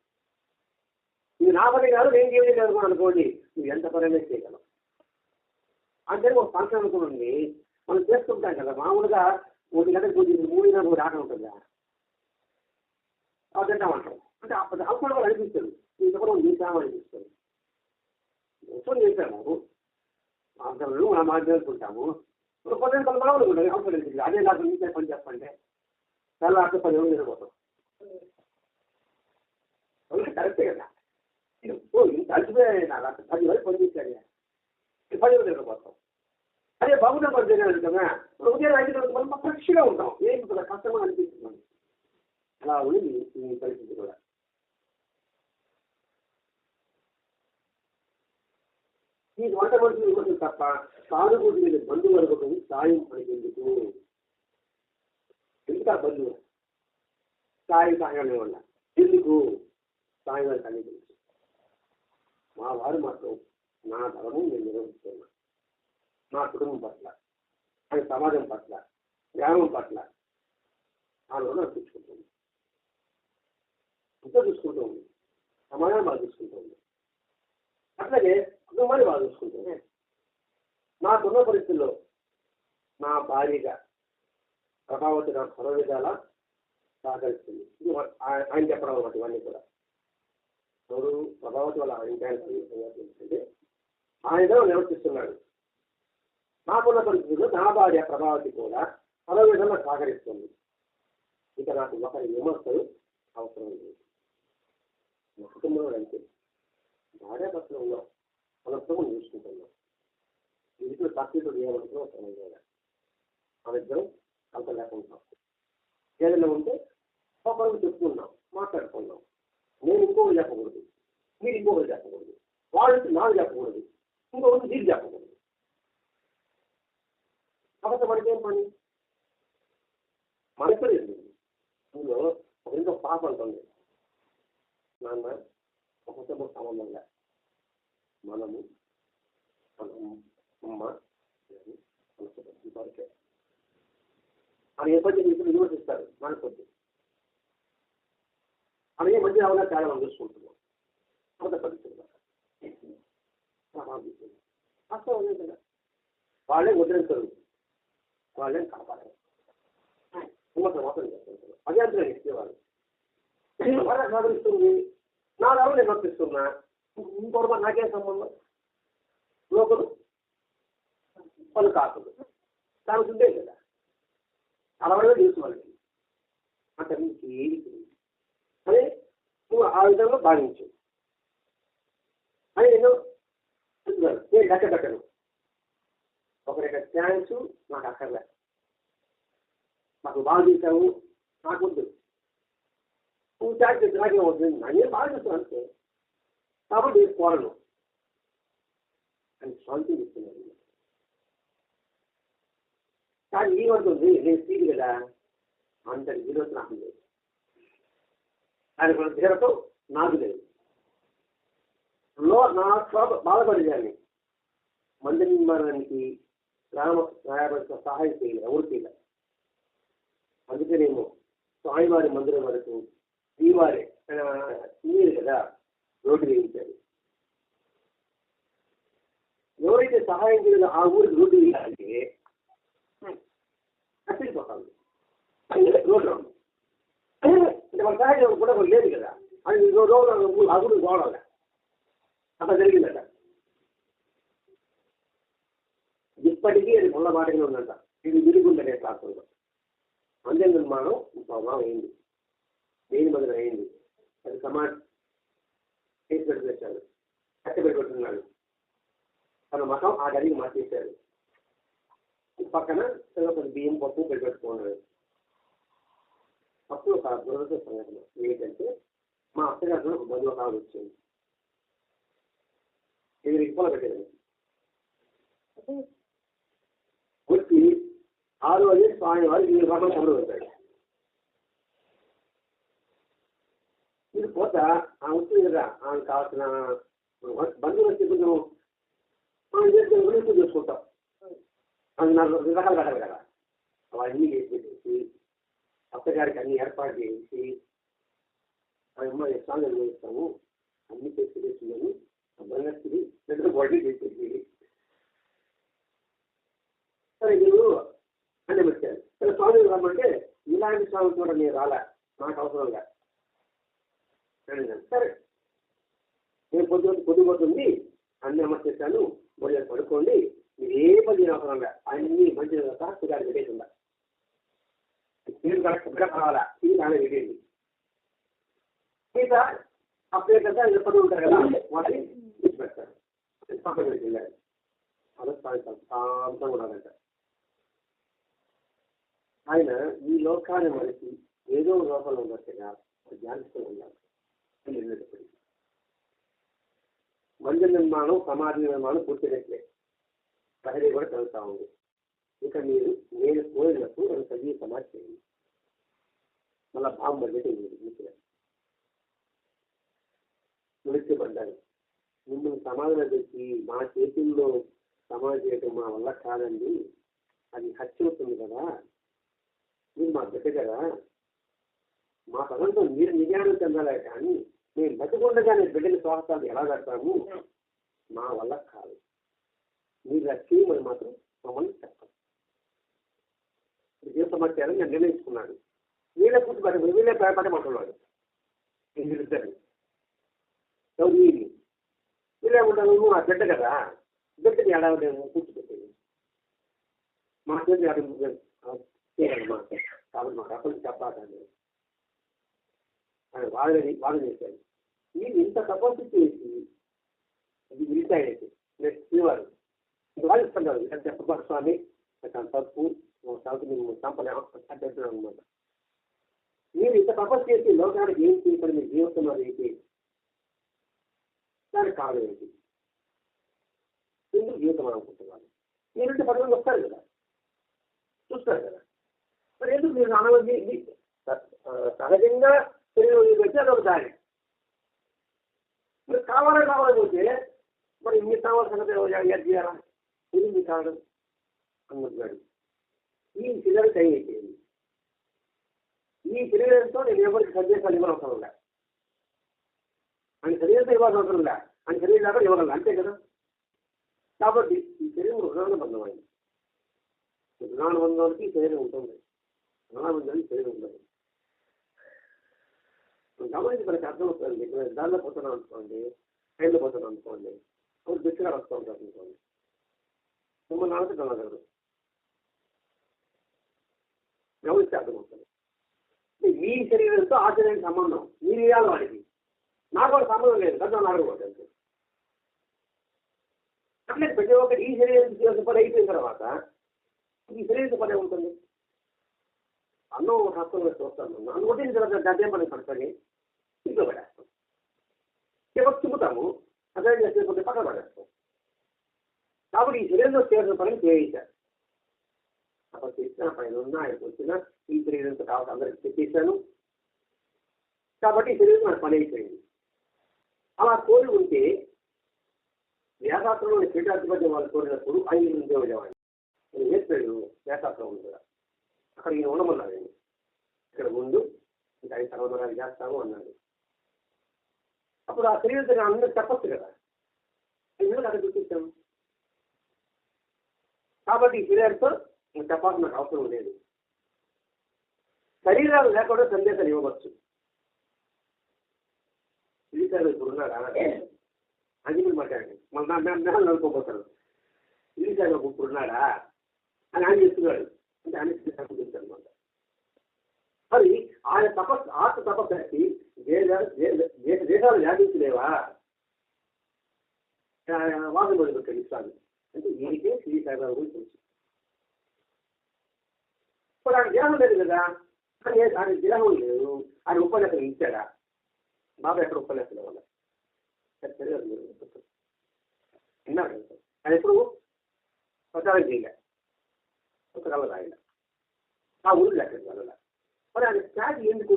ఇది నా పని కాదు, నేను చేయలేదు అనుకున్నాను అనుకోండి, నువ్వు ఎంత పని అనేది చేయగలం. అంటే ఒక ఫంక్షన్ అనుకోండి, మనం చేసుకుంటాం కదా. మామూలుగా 1 గంటలకు 3 గంటలకు ఆట ఉంటుందా? తింటామంటాం. అంటే అప్పుడు అవసరం కూడా అనిపిస్తుంది, ఇంతకుడు నీసామని అనిపిస్తుంది. అవసరం చేశాము అవసరం మనం మాట్లాడుకుంటాము. కొన్ని మామూలుగా ఉంటుంది, అవసరం అనిపిస్తుంది. అదే నాకు నీసే పని చెప్పండి, చాలా అర్థం 10 రోజులు తినబోతాం. కరెక్టే కదా. ఇంత అలసిపోయాయి, నాకు 10 రోజులు పని చేశాడు, 10 రోజులు తినబోతాం. అదే బాగున్నా పని చేయగలరు కదా. ఉదయం 5 రోజులు మనం ఫ్రెష్గా ఉంటాం, ఏం కష్టంగా అనిపిస్తున్నాం. అలా ఉంది ఈ పరిస్థితి కూడా. ఈ వంట మనుషులు ఇవ్వడం తప్ప సానుభూతి మీద బంధువు అనుకోవడం సాయం పడికెందుకు? ఎందుకు బంధువు సాయంగా వల్ల ఎందుకు సాయంగా కలిగి? మా వారు మాత్రం నా ధర్మం నేను నిర్వహిస్తున్నా. నా కుటుంబం పట్ల, ఆయన సమాజం పట్ల, గ్రామం పట్ల ఆలోచన చూసుకుంటుంది. ఇంత చూసుకుంటూ ఉంది, సమాజం బాగా చూసుకుంటూ ఉంది, అట్లాగే కుటుంబాన్ని బాగా చూసుకుంటుంది. నాకున్న పరిస్థితుల్లో నా భార్యగా ప్రభావతి నాకు సర్వ విధాల సహకరిస్తుంది. ఇది ఆయన చెప్పడం అన్నమాట. ఇవన్నీ కూడా ఎవరు ప్రభావతి వల్ల అంటే ఆయన నివర్తిస్తున్నాడు. నాకున్న పరిస్థితుల్లో నా భార్య ప్రభావతి కూడా సర్వ విధంగా సహకరిస్తుంది. ఇక నాకు ఒకరి విమర్శలు అవసరం లేదు. మా కుటుంబంలో అయితే భార్యాభర్తలు ఉన్నాం, మన కుటుంబం చూసుకుంటున్నాం. ఇంట్లో తక్కువ ఏమనుకున్నాం అవసరం లేదా? మన ఇద్దరం అంత లేకుండా ఏదైనా ఉంటే ఒకరికి చెప్పుకున్నాం, మాట్లాడుకున్నాం. నేను ఇంకొకరు చెప్పకూడదు, మీరు ఇంకొకరు చెప్పకూడదు, వాళ్ళు నాకు చెప్పకూడదు. ఉంది దీనికి చెప్పకూడదు. కాబట్టి మనకేం పని? మనకు లేదు. ఇందులో ఇంకో పాప అంటుంది, నాన్న ఒకరితో సంబంధంగా మనము మన అమ్మ వరకే అని ఏ పద్ధతి విమర్శిస్తారు మనకు కొద్ది అలాగే మంచి రావాలా చాలా మనం చూసుకుంటున్నాం. కొత్త పరిస్థితులు వాస్తవం కదా, వాళ్ళే ముద్రించరు, వాళ్ళే కాపాడారు, మోసం చేస్తుంటారు. అజాంతరం ఇచ్చేవాళ్ళు వాళ్ళ సాధరిస్తుంది, నా రావు నేను వర్తిస్తున్నా, ఇంకొక నాకేం సంబంధం? లోకలు వాళ్ళు కాకులు తాగుతుందే కదా, అలవాటుగా తెలుసు వాళ్ళకి. అక్కడ నుంచి ఏది అదే నువ్వు ఆ విధంగా భావించు అని నేను లెక్క పెట్టను. ఒకరి థ్యాంక్స్ నాకు అక్కర్లే, నాకు బాగా చేశావు నాకు వద్దు, నువ్వు థ్యాంక్స్ చేసి నాకేం వద్దు, నాకేం బాగా చేస్తాను అంతే, కాబట్టి నేను కోరను అని శాంతి ఇస్తున్నాను. కానీ ఏమంటుంది, నేను స్త్రీలు కదా అంతటి విలువ నాకు లేదు, ఆయన మన ధీరతో నాకు లేదు. నా బాధపడేదాన్ని మందిర నిర్మాణానికి గ్రామ సహాయం చేయాలి, ఎవరు చేయాలి. అందుకేనేమో స్వామివారి మందిరం వరకు శ్రీవారే మీరు కదా రోడ్డు వేయించారు. ఎవరైతే సహాయం చేయాలో ఆ ఊరికి రోడ్డు వేయాలంటే కట్టిపోతాను రోడ్డు అంటే మన సహాయం కూడా లేదు కదా, అని రోడ్డు ఆ ఊరికి పోవడాలి. అట్లా జరిగిందట. ఇప్పటికీ అది మొన్న మాటగా ఉందంట. ఇది విరుగుందనే శాస్త్రంలో మందిర నిర్మాణం ప్రభావం అయింది, దేని మొదలు అయింది. అది సమాజ్ కేసు పెట్టేశాడు, కట్టబెట్టుకుంటున్నాడు. తన మతం ఆ గదికి మార్చేశాడు. పక్కన కొంచెం బియ్యం పప్పు పెట్టుకున్నాడు. అప్పుడు ఒక దురద సంఘటన ఏంటంటే, మా అత్తగారు ఒక బంధువు కావాలి వచ్చింది. ఇది రిక్కోలు పెట్టేది. వచ్చి 6 రోజు స్వామి వారు 7 రకాల కబురు పెట్టాడు. ఇది పోత వచ్చింది కదా, ఆమెకు కావాల్సిన బంధువులు వచ్చి కొంచెం ఎక్కువ చేసుకుంటాం. అది 4 రకాలు కట్టాలి కదా, అవన్నీ చేసి పెట్టేసి అత్తగారికి అన్ని ఏర్పాటు చేసి అమ్మ స్వామి అనుభవిస్తాము అన్ని చేసి చేసిందని అబ్బంది పెద్ద బాడీ చేసేసి సరే మీరు అంటే పెట్టారు. సరే స్వామి రమ్మంటే ఇలాంటి స్వామి కూడా నేను రాలే, నాకు అవసరంగా సరే నేను పొద్దుపోతుంది అన్ని అమర్చేస్తాను, మొదలు పడుకోండి, మీరు ఏ పని అవసరంగా అన్ని మంచిగా కరెక్ట్గా పెట్టేసిందా, మీరు కరెక్ట్గా కావాలా ఇది నాన్న పెట్టేది. మిగతా అప్పుడే కదా ఎప్పుడు ఉంటారు కదా వాటిని తీసి పెడతారు. పక్కన పెట్టిండారు అలా శాంతంగా ఉండాలంట. ఆయన ఈ లోకాన్ని మనకి ఏదో లోపల ఉన్నట్టుగా ధ్యానిస్తూ ఉండాలి. మందిర నిర్మాణం సమాధి నిర్మాణం పూర్తినట్లే ప్రహరీ కూడా చదువుతా ఉంది. ఇక మీరు నేను కోరినప్పుడు నన్ను సజీవ సమాధి చేయండి. మళ్ళా బాంబు పెట్టేది మృత్యుపడ్డాను. మిమ్మల్ని సమాధానం తెచ్చి మా చేతుల్లో సమాధి చేయడం మా వల్ల కాదండి, అది హత్య అవుతుంది కదా, మీరు మా బిడ్డ కదా, మా పదంతో మీరు నిజానం చెందాలే కానీ మేము బతికుండగానే బిడ్డని స్వాగతాలు ఎలా కడతాము, మా వల్ల కాదు, మీరు రక్షిమని మాత్రం మమ్మల్ని చెప్పాలి. జీవ సమాచారం నేను నిర్ణయించుకున్నాను. వీళ్ళ పుట్టుబడి వీళ్ళే భయపడమంటున్నాడు. వీళ్ళిద్దరు వీళ్ళేమంటారు, నువ్వు ఆ బిడ్డ కదా, బిడ్డని ఏడాది కూర్చోబెట్టేది మా చేతి చేయాలన్నమాట, కాబట్టి మాకు అప్పటి చెప్పాలి అని వాదన చేశాడు. మీరు ఇంత తపస్సు చేసి ఇది విరిచాయేది నెక్స్ట్ శ్రీవారు వాదిస్తున్నారు, చెప్పబాటు స్వామి తప్పు మీరు చంపలేము అనమాట. మీరు ఇంత తపస్సు చేసి లోకానికి ఏం చేయకుండా మీరు జీవిస్తున్నారు ఏంటి, దానికి కారణం ఏంటి? ఎందుకు జీవితం అనుకుంటున్నాను. మీరుంటే 10 మంది వస్తారు కదా, చూస్తారు కదా. మరి ఎందుకు మీరు అనవద్ది? సహజంగా శరీరం వచ్చి అదొక దారి. మరి కావాలకపోతే మరి మీకు కావాల్సిన యాడ్ చేయాలా? ఎందుకు కావడం అనుకుంటున్నాడు. ఈ శరీరం టైం అయిపోయింది. ఈ శరీరంతో నేను ఎవరికి సందేశాలు ఇవ్వనవసరం ఉందా? ఆయన శరీరంతో ఇవ్వాల్సిన అవసరం ఉందా? ఆయన శరీరం దాకా ఇవ్వగలరు, అంతే కదా. కాబట్టి ఈ శరీరం రుణాను బంధం అయింది. రుణాను బంధానికి శరీరం ఉంటుంది, రుణాబంధానికి శరీరం ఉండదు. గమనించి మనకి అర్థమవుతుంది. దానిలో పోతున్నాం అనుకోండి, ట్రైన్లో పోతున్నాం అనుకోండి, అప్పుడు దక్షిణ వస్తూ ఉంటారు అనుకోండి, మిమ్మల్ని ఆలోచన కలగలరు. గమనిస్తే అర్థమవుతుంది. మీ శరీరంతో ఆ శరీరానికి సంబంధం, మీరు ఇవ్వాలి వాడికి. నాకు వాడు సంబంధం లేదు కదా, నన్ను అడగకూడదు. అట్లే ప్రతి ఒక్కటి ఈ శరీరం పని అయిపోయిన తర్వాత ఈ శరీరం పని ఉంటుంది. అన్నం హస్తం వేసి వస్తాను, అన్నం కొట్టిన తర్వాత గడ్డే పని పడుతుంది, ఇంట్లో పడేస్తాం. ఎవరు చుమ్ముతాము, అదే చేసేటువంటి పక్కన పడేస్తాం. కాబట్టి ఈ శరీరంలో చేసిన పని చేయించారు. అప్పుడు చేసిన పైన ఉన్న ఆయనకు వచ్చిన ఈ శరీరంతో కావాలి అందరికి చెప్పేశాను. కాబట్టి ఈ శరీరం నాకు పని అయిపోయింది. అలా కోరి ఉంటే వ్యాసాస్త్రంలో పీఠాధిపత్యం వాళ్ళు కోరినప్పుడు ఆయన ఉండేవాడిని. నేను చెప్పాడు వ్యాసాస్త్రం ఉంది కదా, అక్కడ ఈయన ఉండమన్నాడు. నేను ఇక్కడ ముందు ఇంకా 5 సంవత్సరాలు చేస్తాము అన్నాడు. అప్పుడు ఆ శరీరంతో అందరికి చెప్పచ్చు కదా, ఎందుకు అక్కడ చూపించాము. కాబట్టి ఈ శరీరంతో చెప్పాల్సిన నాకు అవసరం లేదు. శరీరాలు లేకుండా సందేశాలు ఇవ్వవచ్చు. శ్రీశారు ఇప్పుడు ఉన్నాడా అని మీరు మాట్లాడండి, మళ్ళీ నడుకోబోతాడు. శ్రీశారు ఇప్పుడు ఉన్నాడా అని ఆయన చెప్తున్నాడు. అంటే ఆయన చెప్తాడు అనమాట. మరి ఆయన ఆత్మ తపస్సు దేశాలు వ్యాపించలేవా? వాదం మొదలుపెట్టాడు ఇస్తాను. అంటే ఈయనకే శ్రీశారు గురించి తెలుసు. ఇప్పుడు ఆయన దేహం లేదు కదా, ఆయన దేహం లేదు. ఆయన ఉపన్యాసం ఇచ్చాడా? బాబా ఎక్కడ ఉపన్యాసం వల్ల విన్నాడు. ఆయన ఎప్పుడు ప్రచారం చేయలే, పుస్తకాలు రాయలే, ఆ ఊరు లేకపోతే వెళ్ళలే. మరి ఆయన స్టార్ట్ ఎందుకు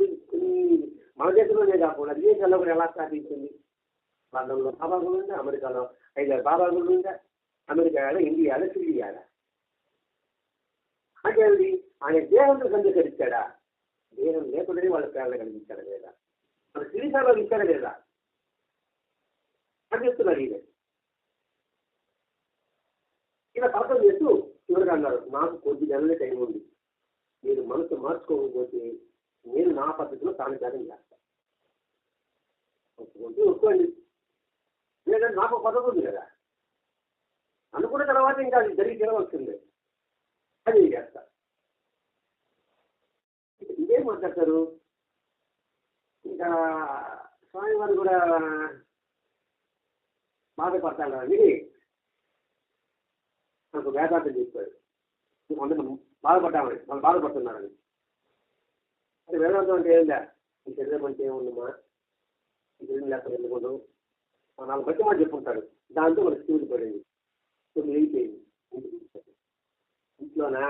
మన దేశంలోనే కాకుండా విదేశాల్లో కూడా ఎలా స్థాపించింది? లండన్లో బాబాగులు ఉందా, అమెరికాలో 5 బాబాగులు ఉందా, అమెరికాలో, ఇండియాలో, సిరియాలో. అంటే ఆయన దేహంతో సందేశం ఇచ్చాడా? దేహం లేకుండానే వాళ్ళ ప్రేరణ కలిగించాడా లేదా? మన శ్రీశాలో ఇచ్చాడా లేదా అని చెప్తున్నారు. ఇలా తర్కం చేస్తూ చివరిగా అన్నారు, నాకు కొద్ది నెలలే టైం ఉంది, మీరు మనసు మార్చుకోకపోతే నేను నా పద్ధతిలో తానుత్యాగం చేస్తాను. ఒప్పుకోండి, లేదంటే నాకు పద్ధతి ఉంది కదా అనుకున్న తర్వాత ఇంకా అది జరిగి తిరగవలసిందే, అది చేస్తా. ఇదేం మాట్లాడతారు? ఇంకా స్వామి వారు కూడా బాధపడతాడు అని నాకు వేదాంతం చెప్పాడు. అందరూ బాధపడ్డామని, వాళ్ళు బాధపడుతున్నారని. అది వేదాంతం అంటే ఏందా? ఈ శరీరం అంటే ఏముందమ్మా, ఈ శరీరం లేకపోతే ఎందుకుండు 4 బట్టి మాట చెప్పుకుంటాడు. దాంతో మనకు స్కూల్ పడింది, కొన్ని వెళ్ళిపోయింది. ఇంట్లోనా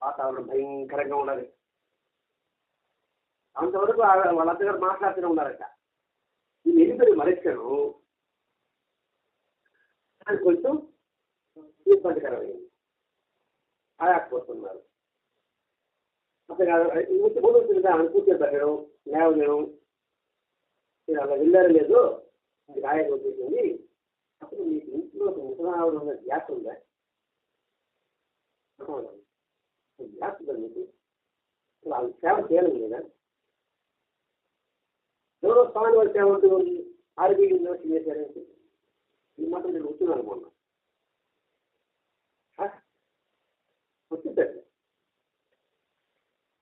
వాతావరణం భయంకరంగా ఉండాలి. అంతవరకు వాళ్ళంతా గారు మాట్లాడుతూనే ఉన్నారట. ఈ వెళ్ళిపోయి మరొచ్చాను, అది కొంచెం ఇబ్బందికరమైంది, ఆయాకపోతున్నారు. అసలు కూర్చొని పెట్టడం, లేవలేము. మీరు అలా వెళ్ళారు లేదు, మీకు ఆయాసం వచ్చేసింది. అసలు మీకు ఇంట్లో ముసలావిడ ఉన్న గ్యాస్ ఉందా? గ్యాస్ ఉందా మీకు? వాళ్ళు సేవ చేయడం లేదా? ఎవరో స్వామి వారి సేవ ఉంటుంది, ఆరోగ్య యూనివర్సిటీ చేశారని చెప్పి ఈ మాత్రం నేను వచ్చినాను మొన్న. వచ్చిందండి,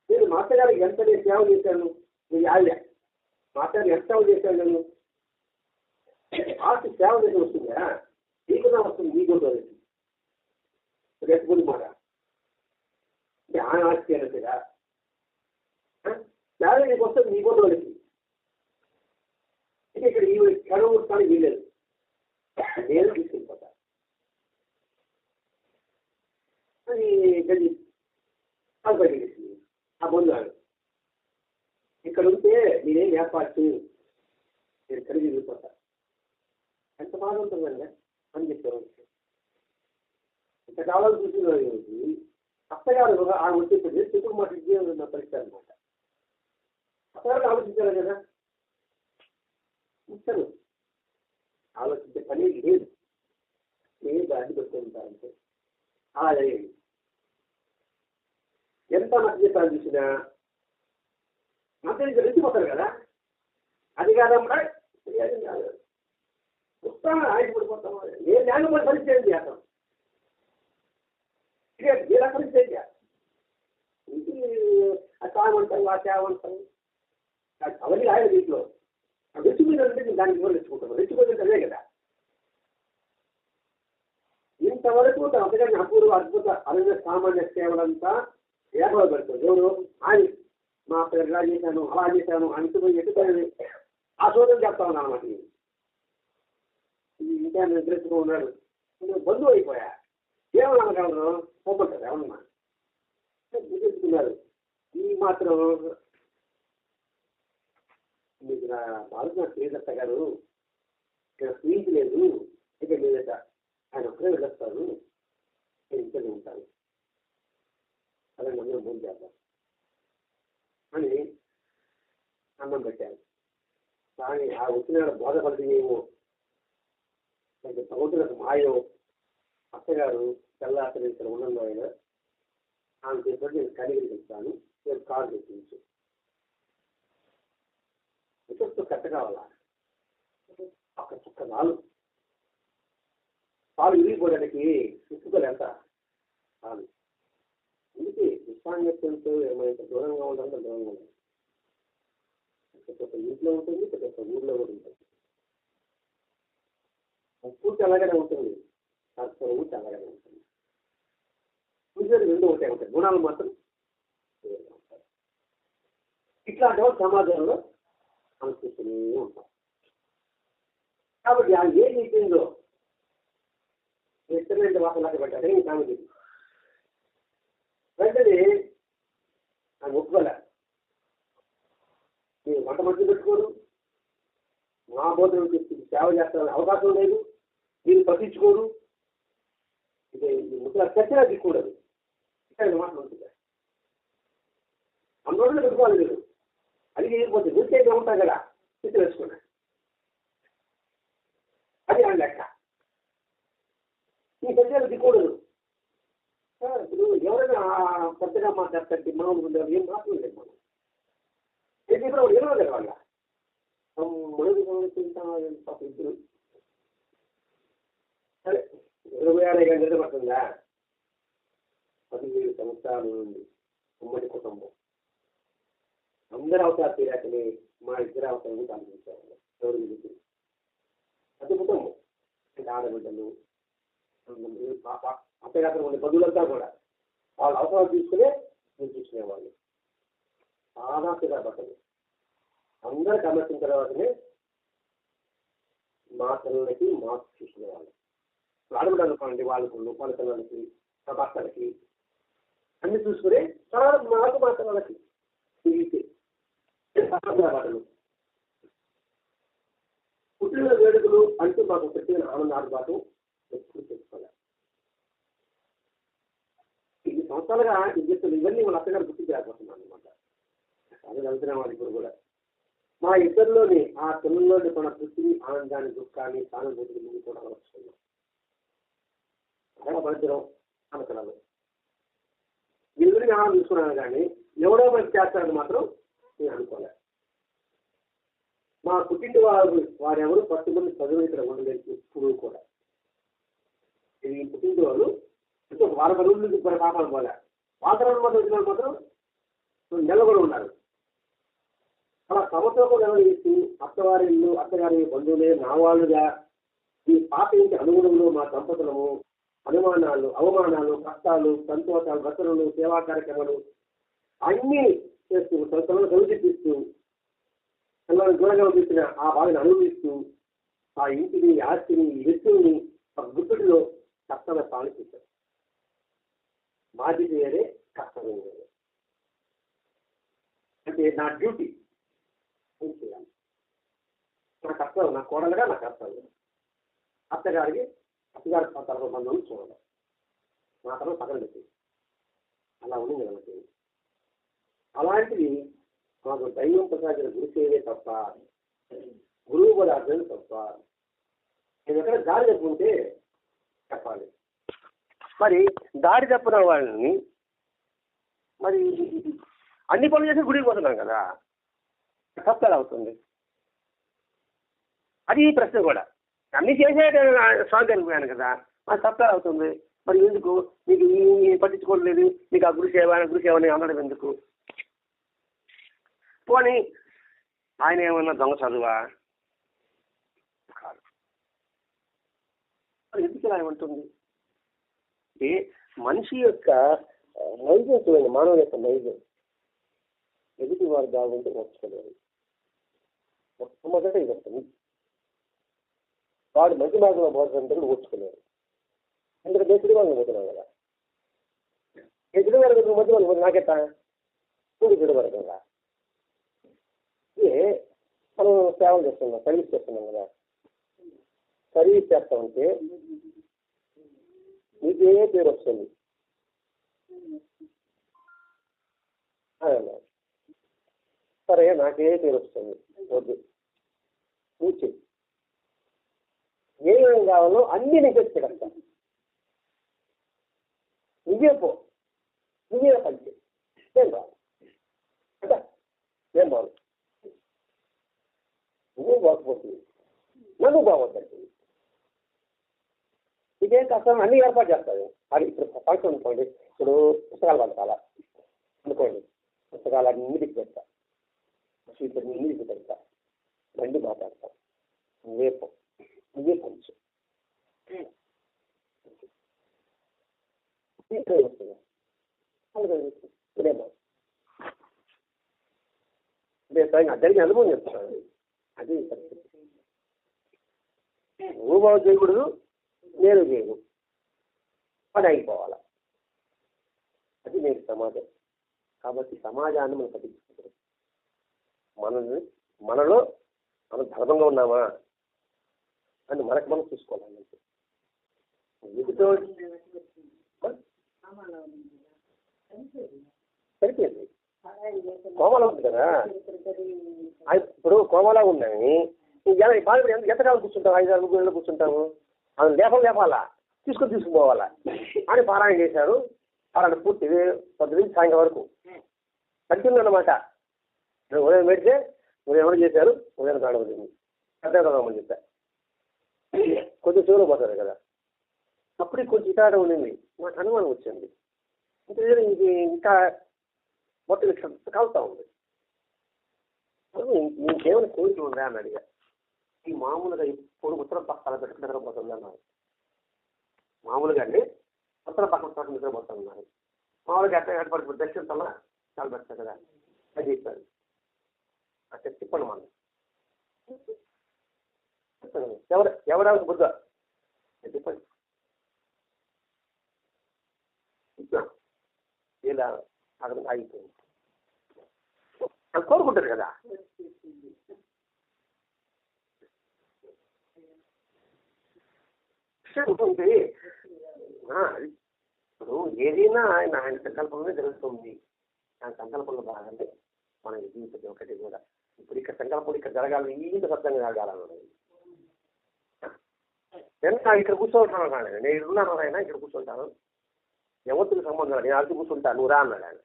నేను మాస్టర్ ఎంత నేను సేవ చేశాను, మీరు ఆవిడ మాస్టర్ ఎంత సేవ చేశాను నేను. ఆస్తి సేవ చేసి వస్తుందా? నీకున్నా వస్తుంది, నీకు రేపు గుడి మాట ఆయన ఆస్తి అనగా సేవ నీకు వస్తుంది, నీకు వాళ్ళకి. ఇక్కడ ఈ కడవ స్థానం వీలేదు, నేను తీసుకెళ్ళిపోతా. గది అది బయటకి ఆ బంధువులు ఇక్కడ ఉంటే నేనేం ఏర్పాటు నేను కలిగి వెళ్ళిపోతా ఎంత బాగా ఉంటుందండి అని చెప్పేవాళ్ళు. ఇంతకాలం చూసిన అత్తగారు ఆ వచ్చేప్పుడు చెప్పుడు మాట నా పరిస్థితి అనమాట. అత్తగారు ఆలోచించారు కదా, ఇస్తాను ఆలోచించే పని లేదు, నేను దాన్ని పెట్టుకుంటానంటే అలా జరిగింది. ఎంత నచ్చ చెప్పాలని చూసినా అంతే రెచ్చిపోతారు కదా, అది కాదమ్మా ఉత్సాహం ఆగిపడిపోతాం. నేను న్యాయపడి పరిచయం చేస్తాం, ఇలా పరిచయం చేస్తాం. ఇంటి కావంటాం ఆ చేవంటాం అవన్నీ ఆయన దీంట్లో రెచ్చిపోయిందంటే నేను దానికి కూడా రెచ్చుకుంటాను. రెచ్చిపోయిందంటే అదే కదా. ఇంతవరకు అంతగానే అపూర్వ అద్భుత అరుణ సామాన్య సేవలంతా ఏర్పాటు పెడతారు. ఎవరు ఆయన మా అక్కడ ఇలా చేశాను అలా చేశాను అంటుపోయి ఎట్టుకొని ఆ సోదరు చెప్తా ఉన్నాను అన్నమాట. ఇంకా నిద్రలో ఉన్నాడు, బంధువు అయిపోయా ఏమనగలరు పోగొట్టారు ఏమన్నా గుర్తిస్తున్నారు. ఈ మాత్రం మీకు నా బాగా శ్రీదత్త గారు ఇక్కడ స్వీట్ లేదు, ఇక లేదట ఆయన ఒక్కడే వెళ్ళొస్తాను, నేను ఇంట్లోనే ఉంటాను, అలాగే అందరం భోజనం చేద్దాం అని అన్నం పెట్టాను. కానీ ఆ వచ్చిన బోధపడితే ఏమో సముద్రకు మాయో అత్తగారు తెల్లారి ఇక్కడ ఉండడంలో అయినా ఆమె చెప్పి నేను కడిగి తెస్తాను, నేను కారు తెప్పించు ఇతరుతో కట్ట కావాలా అక్కడ చుక్క నాలు పాలు విరిగిపోవడానికి ఉప్పుకోలు ఎంత పాలు. అందుకే విశ్వాంగత్యంతో ఏమైనా దూరంగా ఉండాలంటే దూరంగా ఉండాలి. ప్రతి ఇంట్లో ఉంటుంది, ప్రతి ఒక్క ఊర్లో కూడా ఉంటుంది. ఉప్పు తెల్లగానే ఉంటుంది, సర్వము తెల్లగానే ఉంటుంది. పూజలు రెండు ఒకటే ఉంటాయి, గుణాలు మాత్రం ఉంటాయి. ఇట్లాంటి వాళ్ళు సమాజంలో అనుకుంటూనే ఉంటాం. కాబట్టి అది ఏం చెప్పిందో ఎక్సలెంట్ వాసనలాగా పెట్టారు. ఏం కామెడీ వెంటనే నాకు ఒప్పుకోలే, మీరు వంట మధ్య పెట్టుకోరు, మా బోధన సేవ చేస్తారని అవకాశం లేదు, మీరు పట్టించుకోరు, ఇది ముద్ర చర్చగా దిక్కూడదు. ఇక్కడ మాట ఉంటుంది, అందులో పెట్టుకోవాలి మీరు. అది చేయకపోతే నృత్యంగా ఉంటాం కదా, చిత్ర వేసుకున్నా అది అని లెక్క. ఈ చర్చలు దిక్కూడదు. ఇప్పుడు ఎవరైనా పెద్దగా మాట్లాడతాంటే మామూలు ఉండేవాళ్ళు ఏం మాట్లాడలేదు. మనం ఏం చెప్పినా వాళ్ళు ఏమో కదా వాళ్ళ మొదటి ఇద్దరు సరే 26 గంటలు పడుతుందా, 17 సంవత్సరాల నుండి ఉమ్మడి కుటుంబం అందరూ అవసరాలు తీరాకనే మా ఇద్దరు అవసరం ఆలోచించారు. ఎవరు ఇద్దరు అది కుటుంబం అంటే ఆడబిడ్డలు పాప అత్తగారు ఉండే బంధువులంతా కూడా వాళ్ళ అవసరాలు తీసుకునే నేను చూసుకునేవాళ్ళు. చాలా బట్టలు అందరికి అమర్చిన తర్వాతనే మా పిల్లలకి మాకు చూసుకునేవాళ్ళు. ఆడబిడ్డ అనుకోండి, వాళ్ళకు వాళ్ళ పిల్లలకి మా భర్తలకి అన్ని చూసుకుని చాలా మాకు మా పిల్లలకి బట్టలు. పుట్టిన వేడుకలు అంటూ మాకు పెట్టిన ఆనందాలు ఎప్పుడు తెలుసుకోవాలి. 2 సంవత్సరాలుగా ఇవన్నీ వాళ్ళ అత్తగారు గుర్తించి రాకపోతున్నాను అనమాట. అది వెళ్తున్న వాళ్ళు ఇప్పుడు కూడా మా ఇద్దరిలోని ఆ పిల్లల్లోని మన కృషిని ఆనందాన్ని దుఃఖాన్ని సానుభూతిని ముందు కూడా అలవరుచుకున్నాం. అలా పరిచయం అనుకున్నాను. ఇద్దరిని ఆనందం తీసుకున్నాను కానీ ఎవడో మంచి చేస్తారని మాత్రం నేను అనుకోలేదు. మా పుట్టింటి వారెవరు 10 మంది చదువు ఇక్కడ ఉండలేదు ఎప్పుడు కూడా. ఈ పుట్టింటి వాళ్ళు ఒక 40 రోజుల నుంచి పాపాలు పోలే, వాతావరణం మాత్రం వచ్చిన మాత్రం నెల కూడా ఉన్నారు. అలా సంవత్సరం నెలవేసి అత్తవారి ఇల్లు అత్తగారి బంధువులే నా వాళ్ళుగా ఈ పాత ఇంటి అనుగుణంలో మా దంపతులము అనుమానాలు అవమానాలు కష్టాలు సంతోషాలు రచనలు సేవా కార్యక్రమాలు అన్నీ చేస్తూ సంస్థలను గౌరవిస్తూ పిల్లలను దూరంగా చూసిన ఆ బాధను అనుభవిస్తూ ఆ ఇంటిని ఆస్తిని వ్యక్తుల్ని ఆ గుర్తుడిలో కష్టాల పాలించారు. బాధ్యత వేరే, కర్తవ్యం వేరే. అంటే నా డ్యూటీ ఏం చేయాలి, నా కర్తవ్యం, నా కోడలుగా నా కర్తవ్యం. అత్తగారికి తరఫు బంధం చూడాలి, నా తరఫు పక్కన పెట్టి అలా ఉంది మనకి. అలాంటిది మాకు దైవం ప్రసాదించిన గురి చేయలే తప్ప, గురువు కూడా అర్థం తప్ప. నేను ఎక్కడ దారి తప్పుకుంటే చెప్పాలి. మరి దారి తప్పిన వాళ్ళని మరి అన్ని పనులు చేసి గుడికి పోతున్నాం కదా, తప్పు ఎలా అవుతుంది? అది ఈ ప్రశ్న కూడా. అన్ని చేసే స్వామి అనుకున్నాను కదా, అది తప్పు ఎలా అవుతుంది? మరి ఎందుకు మీకు పట్టించుకోవట్లేదు? మీకు ఆ గురుసేవని అనడం ఎందుకు? పోనీ ఆయన ఏమన్నా దొంగ చదువా? కాదు. మరి ఎందుకు ఇలా ఏమంటుంది? మనిషి యొక్క నైజం చూడండి, మానవుల యొక్క నైజం. ఎదుటి వారు బాగుంటే నచ్చుకోలేదు. మొట్టమొదట ఇది వస్తుంది. వాడు మంచి మార్గంలో పోతుంటే ఓర్చుకోలేరు. ఎందుకంటే ఎదుటి వాళ్ళని పోతున్నాం కదా. ఎదుటి వరకు మధ్య వాళ్ళు నాకెత్తా ఎదుటి వరకు కదా. మనం సేవలు చేస్తున్నాం, సర్వీస్ చేస్తున్నాం కదా. సర్వీస్ చేస్తామంటే నీకు ఏ పేరు వస్తుంది? సరే, నాకే పేరు వస్తుంది, వద్దు, కూర్చో. ఏమేమి కావాలో అన్నీ నీకు తెచ్చి పెడతా. నువ్వే పో, నువ్వే పంచి, ఏం రాదు కదా, ఏం బాగు. నువ్వు బాగుపోతుంది, నన్ను బాగుంటుంది. ఇదేం కష్టం, అన్ని ఏర్పాటు చేస్తాను. అది ఇప్పుడు ఫంక్షన్ అనుకోండి, ఇప్పుడు పుస్తకాలు పడతాలా అనుకోండి, పుస్తకాలు అన్నిటికి పెడతా, స్వీట్లు అన్నిటికి పెడతా, బండి మాట్లాడతా. నువ్వే కొంచెం జరిగిన అనుభవం చెప్తున్నాను. అది పరిస్థితి. నువ్వు బాగు చేయకూడదు, నేను చేయను, పని అయిపోవాలా. అది నేను సమాజం. కాబట్టి సమాజాన్ని మనం పట్టించుకుంటాం. మనలో మనం ధర్మంగా ఉన్నామా అని మనకు మనం చూసుకోవాలంటే ఎదుటో సరిపోయింది. కోమలా ఉంది కదా, ఇప్పుడు కోమలా ఉన్నాయి. బాగా ఎంతకాలం కూర్చుంటాం? 5-6 గంటలు కూర్చుంటాము. అది లేపాలా, తీసుకుపోవాలా అని పారాయణ చేశారు. పారాయణ పూర్తి పొద్దు నుంచి సాయంత్రం వరకు తగ్గిందన్నమాట. ఉదయం పెడితే ఉదయం ఎవరు చేశారు? ఉదయం కాడబడింది, పెద్దమని చెప్పారు. కొంచెం చెవులో పోతారు కదా, అప్పుడు కొంచెం ఇటాట ఉండింది. నాకు అనుమానం వచ్చింది, ఇది ఇంకా మొత్తం కాలుతా ఉంది. ఇంకేమైనా కోరిక ఉందా అని అడిగా. ఈ మామూలుగా ఇప్పుడు ఉత్తరం పక్కన పెట్టుకుని నిద్రపోతుంది అన్నారు. మామూలుగా అండి ఉత్తరం పక్కన పెట్టుకుని నిద్రపోతున్నారు. మామూలుగా ఎట్లా ఏర్పడి దర్శించాలా చాలా పెడతారు కదా, అది చెప్పారు. అంటే చెప్పండి మనం ఎవరెవరికి బుద్ధ చెప్పండి. ఇలా అక్కడ ఆగిపోయింది. అది కోరుకుంటారు కదా. ఉంటుంది. ఇప్పుడు ఏదైనా ఆయన సంకల్పంలో జరుగుతుంది. ఆయన సంకల్పంలో భాగంటే మన జీవితం ఒకటి కూడా. ఇప్పుడు ఇక్కడ సంకల్పం ఇక్కడ జరగాలి, ఇంత శబ్దంగా జరగాలన్నది. ఇక్కడ కూర్చోంటాను కానీ నేను ఇరున్నాను, ఆయన ఇక్కడ కూర్చుంటాను, ఎవరికి సంబంధం నేను అడిగి కూర్చుంటాను, నువ్వు రా అన్నాడు ఆయన.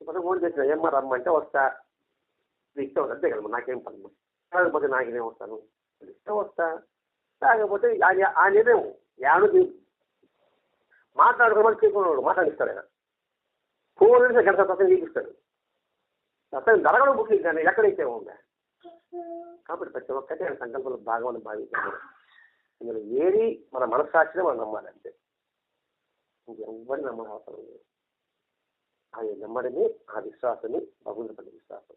ఇప్పుడు ఫోన్ చేసిన ఏమ్మా రమ్మంటే వస్తా, ఇష్టం అంతే కదా, నాకేం పని. కాకపోతే నాకేం వస్తాను, ఇష్టం వస్తా. కాకపోతే ఆయనేమో యాను మాట్లాడుకోమని చేసుకున్నాడు, మాట్లాడిస్తాడు ఆయన. ఫోన్ వేస్తే గంట సత్యం చూపిస్తాడు. సత్యం జరగడం ముఖ్యం కానీ ఎక్కడైతే ఉందా. కాబట్టి ప్రతి ఒక్కటి ఆయన సంకల్పంలో భాగమని భావించాడు. ఇందులో ఏది మన మనస్సాక్షిని మనం నమ్మాలంటే, ఇంకెవ్వరి నమ్మని అవసరం లేదు. ఆయన నమ్మడమే ఆ విశ్వాసమే భగవంతుడి విశ్వాసం.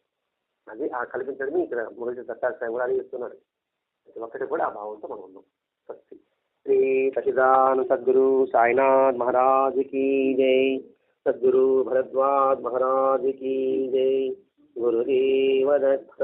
అది ఆ కల్పించడమే ఇక్కడ మొదటి దత్తాత్రేయ కూడా అది చెప్తున్నాడు. ప్రతి ఒక్కటి కూడా ఆ భావంతో మనం ఉన్నాం. శక్తి శ్రీ సచిదానంద సద్గురు సాయినాథ్ మహారాజ్ की जय। सद्गुरु भरद्वाज महाराज की जय। गुरुदेव दत्त।